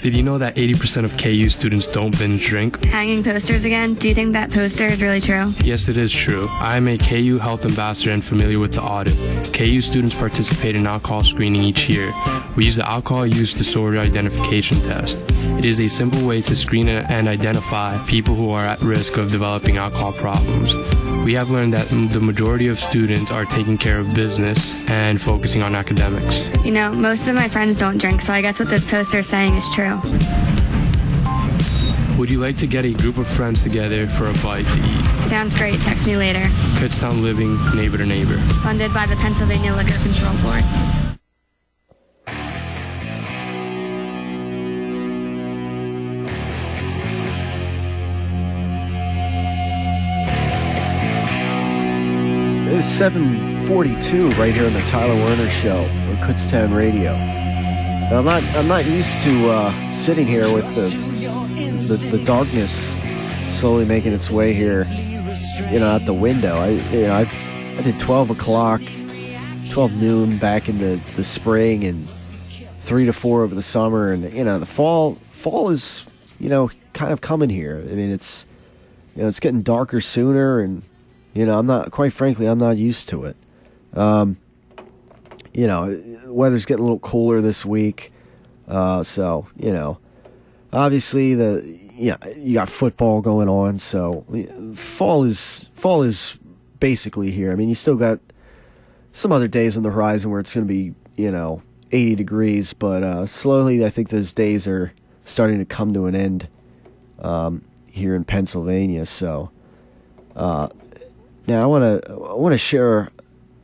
S22: Did you know that 80% of KU students don't binge drink?
S23: Hanging posters again? Do you think that poster is really true?
S22: Yes, it is true. I am a KU health ambassador and familiar with the audit. KU students participate in alcohol screening each year. We use the Alcohol Use Disorder Identification Test. It is a simple way to screen and identify people who are at risk of developing alcohol problems. We have learned that the majority of students are taking care of business and focusing on academics.
S23: Most of my friends don't drink, so I guess what this poster is saying is true.
S22: Would you like to get a group of friends together for a bite to eat?
S23: Sounds great. Text me later.
S22: Kutztown Living, neighbor to neighbor.
S23: Funded by the Pennsylvania Liquor Control Board.
S4: It is 7:42 right here on the Tyler Werner Show on Kutztown Radio. Now, I'm not used to sitting here with the darkness slowly making its way here, out the window. I did 12 o'clock, 12 noon back in the spring, and 3 to 4 over the summer, and the fall is kind of coming here. I mean, it's getting darker sooner, and I'm not used to it. Weather's getting a little cooler this week. So, obviously you got football going on. So fall is basically here. I mean, you still got some other days on the horizon where it's going to be, 80 degrees, but, slowly I think those days are starting to come to an end, here in Pennsylvania. So, now I want to share,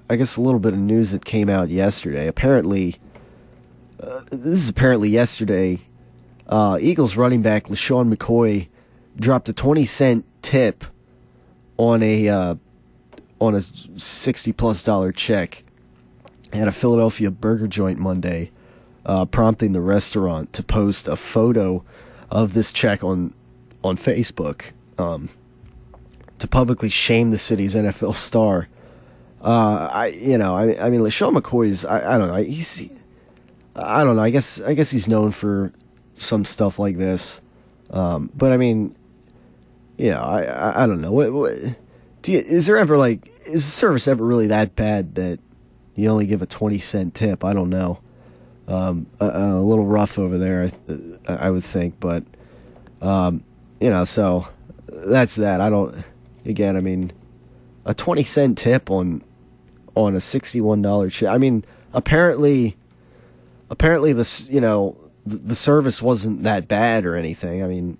S4: I guess, a little bit of news that came out yesterday. Apparently, yesterday, Eagles running back LaShawn McCoy dropped a 20-cent tip on a $60+ check at a Philadelphia burger joint Monday, prompting the restaurant to post a photo of this check on Facebook. To publicly shame the city's NFL star. I mean, LaShawn McCoy is, I don't know. I don't know. I guess he's known for some stuff like this. But I mean, I don't know. Is the service ever really that bad that you only give a 20-cent tip? I don't know. A little rough over there, I would think, but so that's that. I don't. Again, I mean, a 20-cent tip on a $61 check. I mean, apparently the service wasn't that bad or anything. I mean,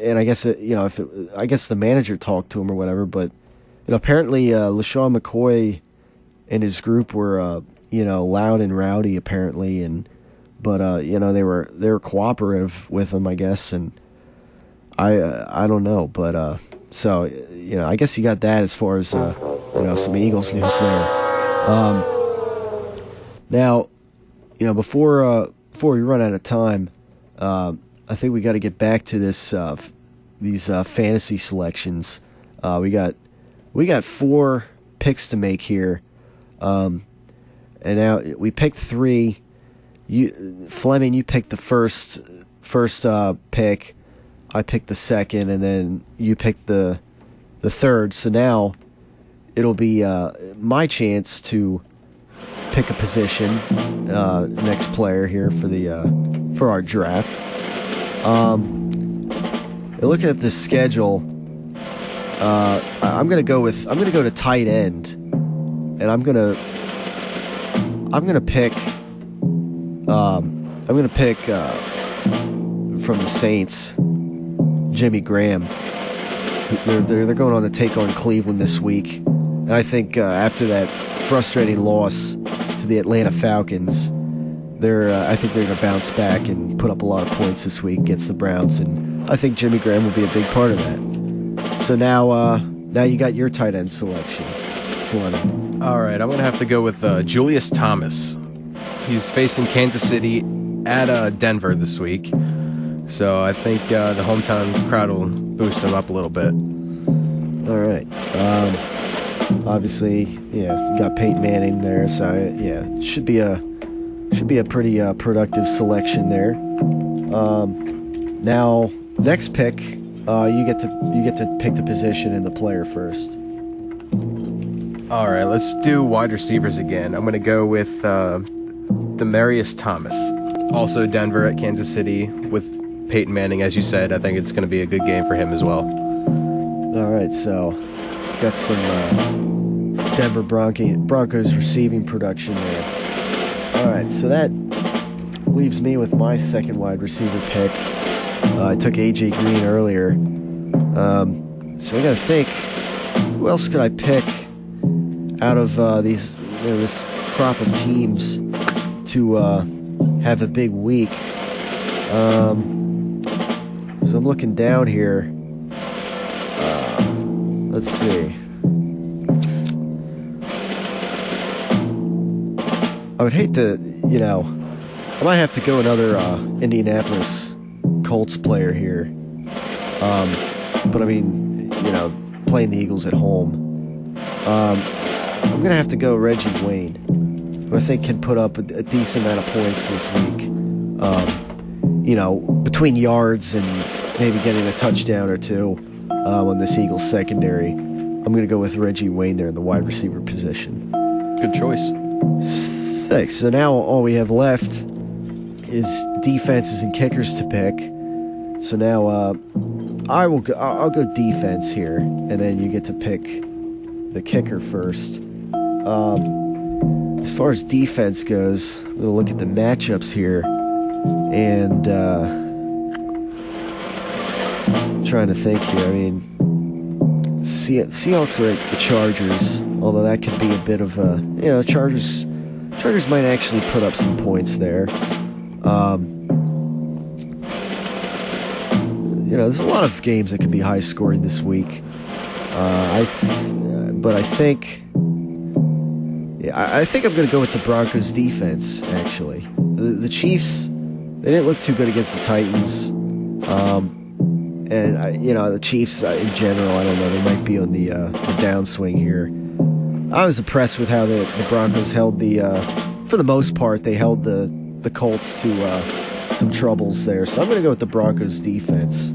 S4: and I guess I guess the manager talked to him or whatever, but apparently LaShawn McCoy and his group were loud and rowdy apparently, but they were cooperative with him, I guess, and I don't know, but so I guess you got that as far as some Eagles news there. Now, before we run out of time, I think we got to get back to these fantasy selections. We got 4 picks to make here, and now we picked 3. Fleming, you picked the first pick. I picked the second, and then you picked the third. So now it'll be my chance to pick a position, next player here for our draft. Looking at this schedule, I'm gonna go to tight end, and I'm gonna pick from the Saints, Jimmy Graham. They're going on to take on Cleveland this week, and I think after that frustrating loss to the Atlanta Falcons, I think they're going to bounce back and put up a lot of points this week against the Browns, and I think Jimmy Graham will be a big part of that. So now you got your tight end selection, Fleming.
S5: All right, I'm going to have to go with Julius Thomas. He's facing Kansas City at Denver this week, so I think the hometown crowd will boost him up a little bit.
S4: All right. Obviously, you got Peyton Manning there, so should be a pretty productive selection there. Now, next pick, you get to pick the position and the player first.
S5: All right, let's do wide receivers again. I'm going to go with Demaryius Thomas. Also Denver at Kansas City with Peyton Manning, as you said. I think it's going to be a good game for him as well.
S4: All right, so got some Denver Broncos receiving production there. All right, so that leaves me with my second wide receiver pick. I took A.J. Green earlier. So I got to think, who else could I pick out of this crop of teams to have a big week? So I'm looking down here. Let's see. I would hate to, I might have to go another Indianapolis Colts player here. But I mean, playing the Eagles at home. I'm going to have to go Reggie Wayne, who I think can put up a decent amount of points this week. Between yards and maybe getting a touchdown or two on this Eagles secondary. I'm going to go with Reggie Wayne there in the wide receiver position.
S5: Good choice.
S4: Thanks. So now all we have left is defenses and kickers to pick. So now I'll go defense here, and then you get to pick the kicker first. As far as defense goes, I'm going to look at the matchups here, and trying to think here. I mean, Seahawks are at the Chargers, although that could be a bit of a, Chargers might actually put up some points there. There's a lot of games that could be high scoring this week. But I think I'm going to go with the Broncos defense, actually. The Chiefs, they didn't look too good against the Titans. And the Chiefs in general, I don't know, they might be on the downswing here. I was impressed with how the Broncos held for the most part, they held the Colts to some troubles there. So I'm going to go with the Broncos defense.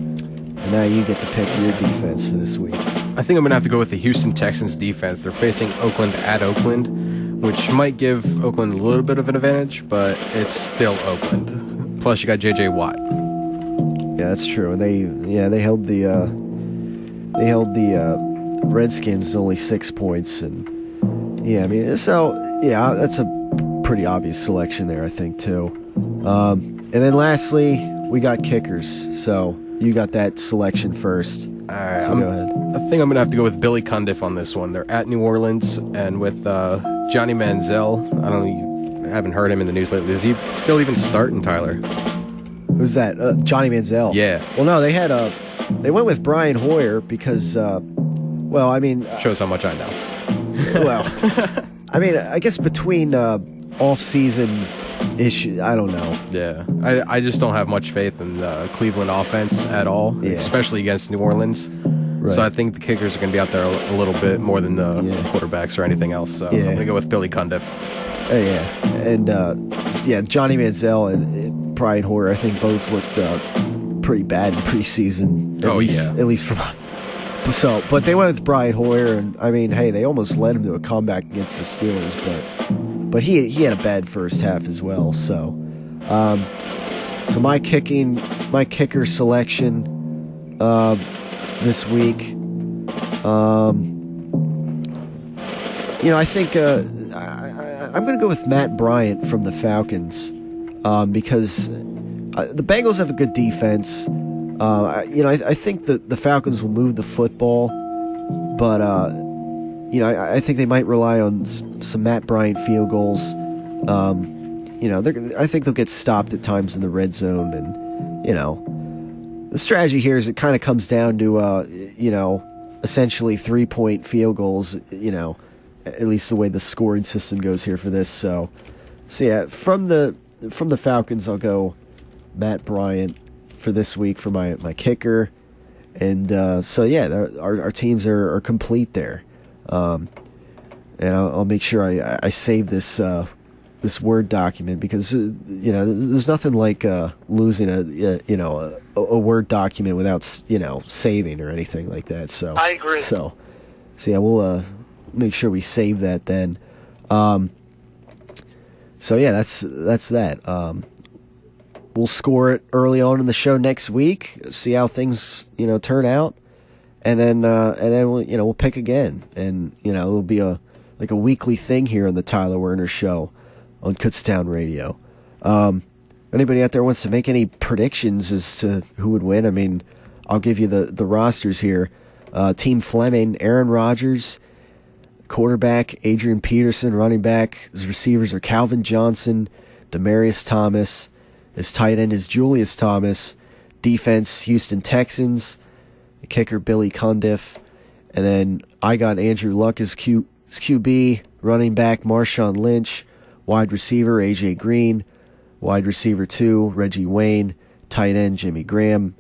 S4: And And now you get to pick your defense for this week.
S5: I think I'm going to have to go with the Houston Texans defense. They're facing Oakland at Oakland, which might give Oakland a little bit of an advantage, but it's still Oakland. Plus, you got J.J. Watt.
S4: Yeah, that's true. And they held the Redskins to only 6 points, and that's a pretty obvious selection there, I think, too. And then lastly, we got kickers. So you got that selection first.
S5: All right,
S4: so go ahead.
S5: I think I'm going to have to go with Billy Cundiff on this one. They're at New Orleans, and with Johnny Manziel, I haven't heard him in the news lately. Is he still even starting, Tyler?
S4: Who's that? Johnny Manziel.
S5: Yeah.
S4: Well, no, they went with Brian Hoyer because,
S5: shows how much I know.
S4: Well, I guess between off-season issue, I don't know.
S5: Yeah, I just don't have much faith in the Cleveland offense at all, especially against New Orleans. Right. So I think the kickers are going to be out there a little bit more than the quarterbacks or anything else. So I'm going to go with Billy Cundiff.
S4: And Johnny Manziel and Brian Hoyer, I think both looked pretty bad in preseason. At least from. So, but they went with Brian Hoyer, and they almost led him to a comeback against the Steelers, but he had a bad first half as well. So, my kicker selection this week, I think I'm going to go with Matt Bryant from the Falcons because the Bengals have a good defense. I think the Falcons will move the football, but I think they might rely on some Matt Bryant field goals. I think they'll get stopped at times in the red zone, and the strategy here is it kind of comes down to essentially 3-point field goals. At least the way the scoring system goes here for this. So yeah, from the Falcons, I'll go Matt Bryant for this week for my kicker, and our teams are complete there, and I'll make sure I save this Word document because there's nothing like losing a Word document without saving or anything like that. So
S6: I agree.
S4: So yeah, we'll make sure we save that then. That's that. We'll score it early on in the show next week. See how things turn out, and then we'll pick again, and it'll be a weekly thing here on the Tyler Werner Show on Kutztown Radio. Anybody out there wants to make any predictions as to who would win? I'll give you the rosters here. Team Fleming: Aaron Rodgers, quarterback Adrian Peterson, running back. His receivers are Calvin Johnson, Demaryius Thomas. His tight end is Julius Thomas. Defense, Houston Texans. The kicker, Billy Cundiff. And then I got Andrew Luck as QB. Running back, Marshawn Lynch. Wide receiver, A.J. Green. Wide receiver 2, Reggie Wayne. Tight end, Jimmy Graham.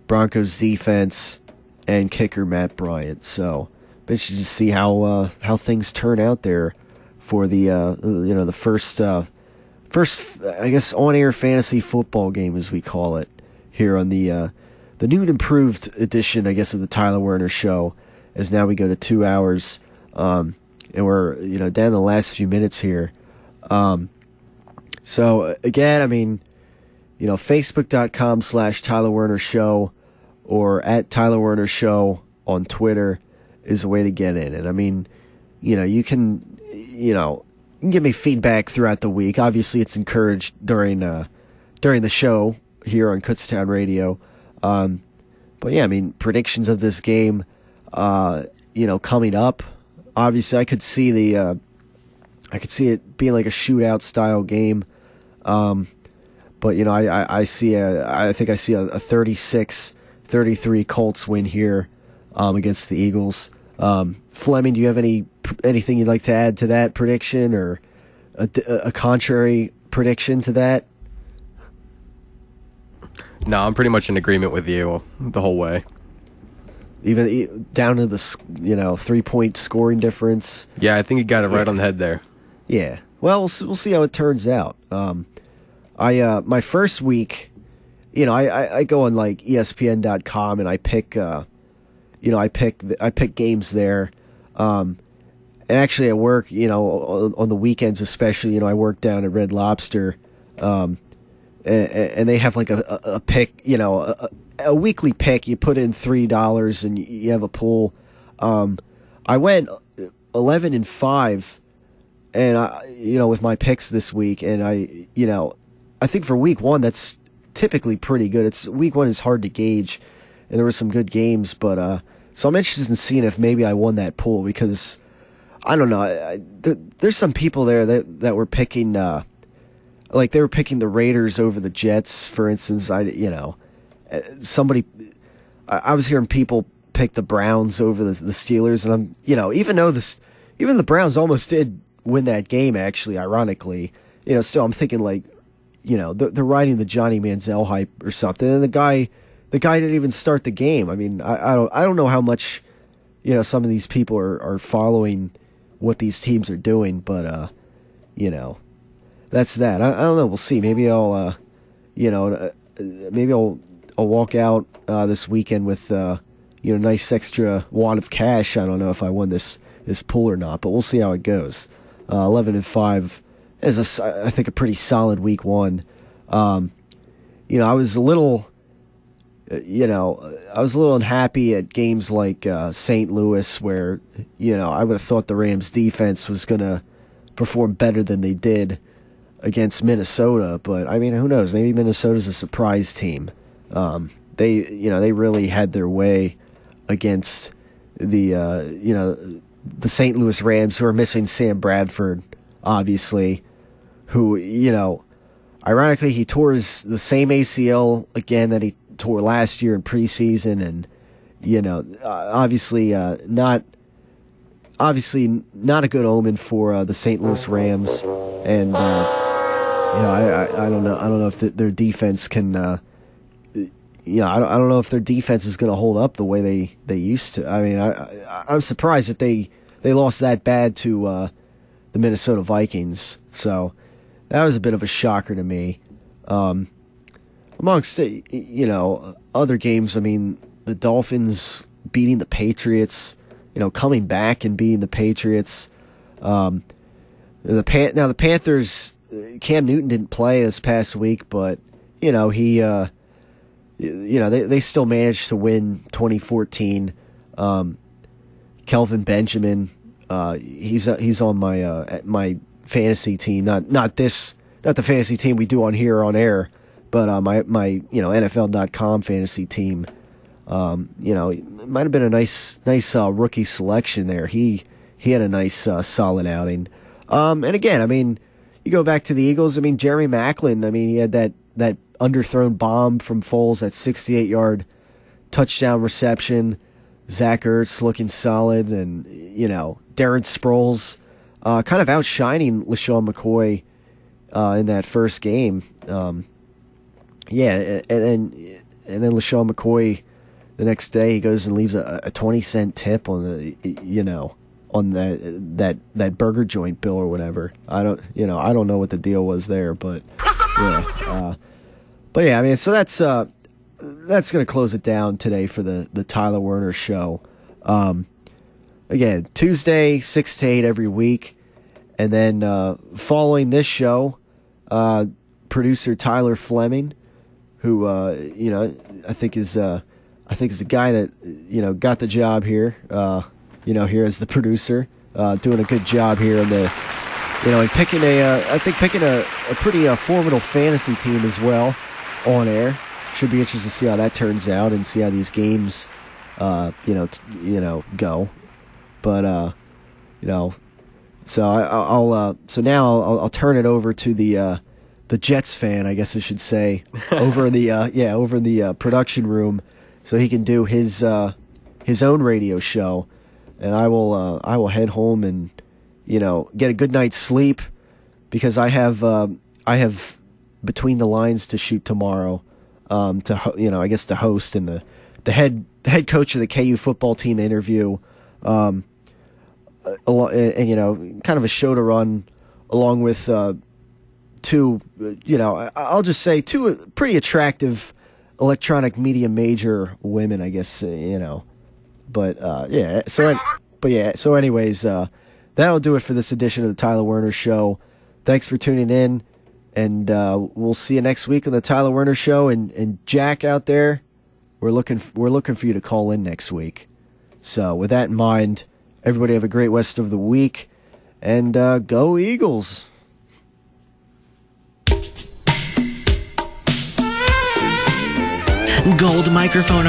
S4: Broncos defense. And kicker, Matt Bryant. So, interested to see how things turn out there for the first, I guess, on-air fantasy football game, as we call it, here on the new and improved edition, I guess, of the Tyler Werner Show, as now we go to 2 hours, and we're, down the last few minutes here. So, again, Facebook.com/Tyler Werner Show or at Tyler Werner Show on Twitter is a way to get in. And, you can give me feedback throughout the week. Obviously, it's encouraged during the show here on Kutztown Radio. But yeah, predictions of this game, coming up. Obviously, I could see it being like a shootout style game. But I think I see a 36-33 Colts win here against the Eagles. Fleming, do you have anything you'd like to add to that prediction, or a contrary prediction to that?
S5: No, I'm pretty much in agreement with you the whole way.
S4: Even down to the 3-point scoring difference.
S5: Yeah, I think you got it right on the head there.
S4: Yeah. Well, we'll see how it turns out. My first week, I go on like ESPN.com and I pick games there. And actually at work, on the weekends especially, I work down at Red Lobster, and they have like a pick, a weekly pick. You put in $3 and you have a pool. I went 11-5, and with my picks this week, and I think for week one that's typically pretty good. Week one is hard to gauge, and there were some good games, but so I'm interested in seeing if maybe I won that pool, because I don't know. There's some people there that were picking, like they were picking the Raiders over the Jets, for instance. I was hearing people pick the Browns over the Steelers, and I'm, even the Browns almost did win that game, actually, ironically, still I'm thinking like, they're riding the Johnny Manziel hype or something, and the guy didn't even start the game. I mean, I don't know how much, some of these people are following what these teams are doing, but that's that. I don't know. We'll see. Maybe I'll walk out this weekend with nice extra wad of cash. I don't know if I won this pool or not, but we'll see how it goes. 11-5 is I think a pretty solid week one. I was a little unhappy at games like St. Louis, where I would have thought the Rams defense was going to perform better than they did against Minnesota, but I mean, who knows? Maybe Minnesota's a surprise team. They really had their way against the St. Louis Rams, who are missing Sam Bradford, obviously, who, ironically, he tore the same ACL again that he tore last year in preseason, and obviously not a good omen for the St. Louis Rams, and I don't know if their defense can I don't know if their defense is going to hold up the way they used to. I mean, I'm surprised that they lost that bad to the Minnesota Vikings, so that was a bit of a shocker to me. Amongst other games, I mean, the Dolphins beating the Patriots, coming back and beating the Patriots. Now the Panthers, Cam Newton didn't play this past week, but he they still managed to win 2014. Kelvin Benjamin, he's on my fantasy team, not the fantasy team we do on here on air, but my NFL.com fantasy team. It might have been a nice rookie selection there. He had a nice solid outing. And again, I mean, you go back to the Eagles. I mean, Jerry Maclin. I mean, he had that underthrown bomb from Foles, that 68-yard touchdown reception. Zach Ertz looking solid, and Darren Sproles kind of outshining LaShawn McCoy in that first game. And then LaShawn McCoy the next day, he goes and leaves a 20-cent tip on on that burger joint bill or whatever. I don't know what the deal was there, but I mean, so that's going to close it down today for the Tyler Werner show. Again, Tuesday 6 to 8 every week, and then following this show, producer Tyler Fleming, who I think is the guy that got the job here. Here as the producer, doing a good job here in the, and picking a pretty formidable fantasy team as well on air. Should be interesting to see how that turns out and see how these games, go. But so I'll turn it over to the Jets fan, I guess I should say, over in the production room, so he can do his own radio show. And I will head home and get a good night's sleep, because I have between the lines to shoot tomorrow, to host, and the head coach of the KU football team interview, and kind of a show to run along with two pretty attractive electronic media major women, I guess, But, yeah, so anyways, that'll do it for this edition of the Tyler Werner Show. Thanks for tuning in, and we'll see you next week on the Tyler Werner Show. And Jack out there, we're looking for you to call in next week. So with that in mind, everybody have a great rest of the week, and go Eagles!
S6: Gold microphone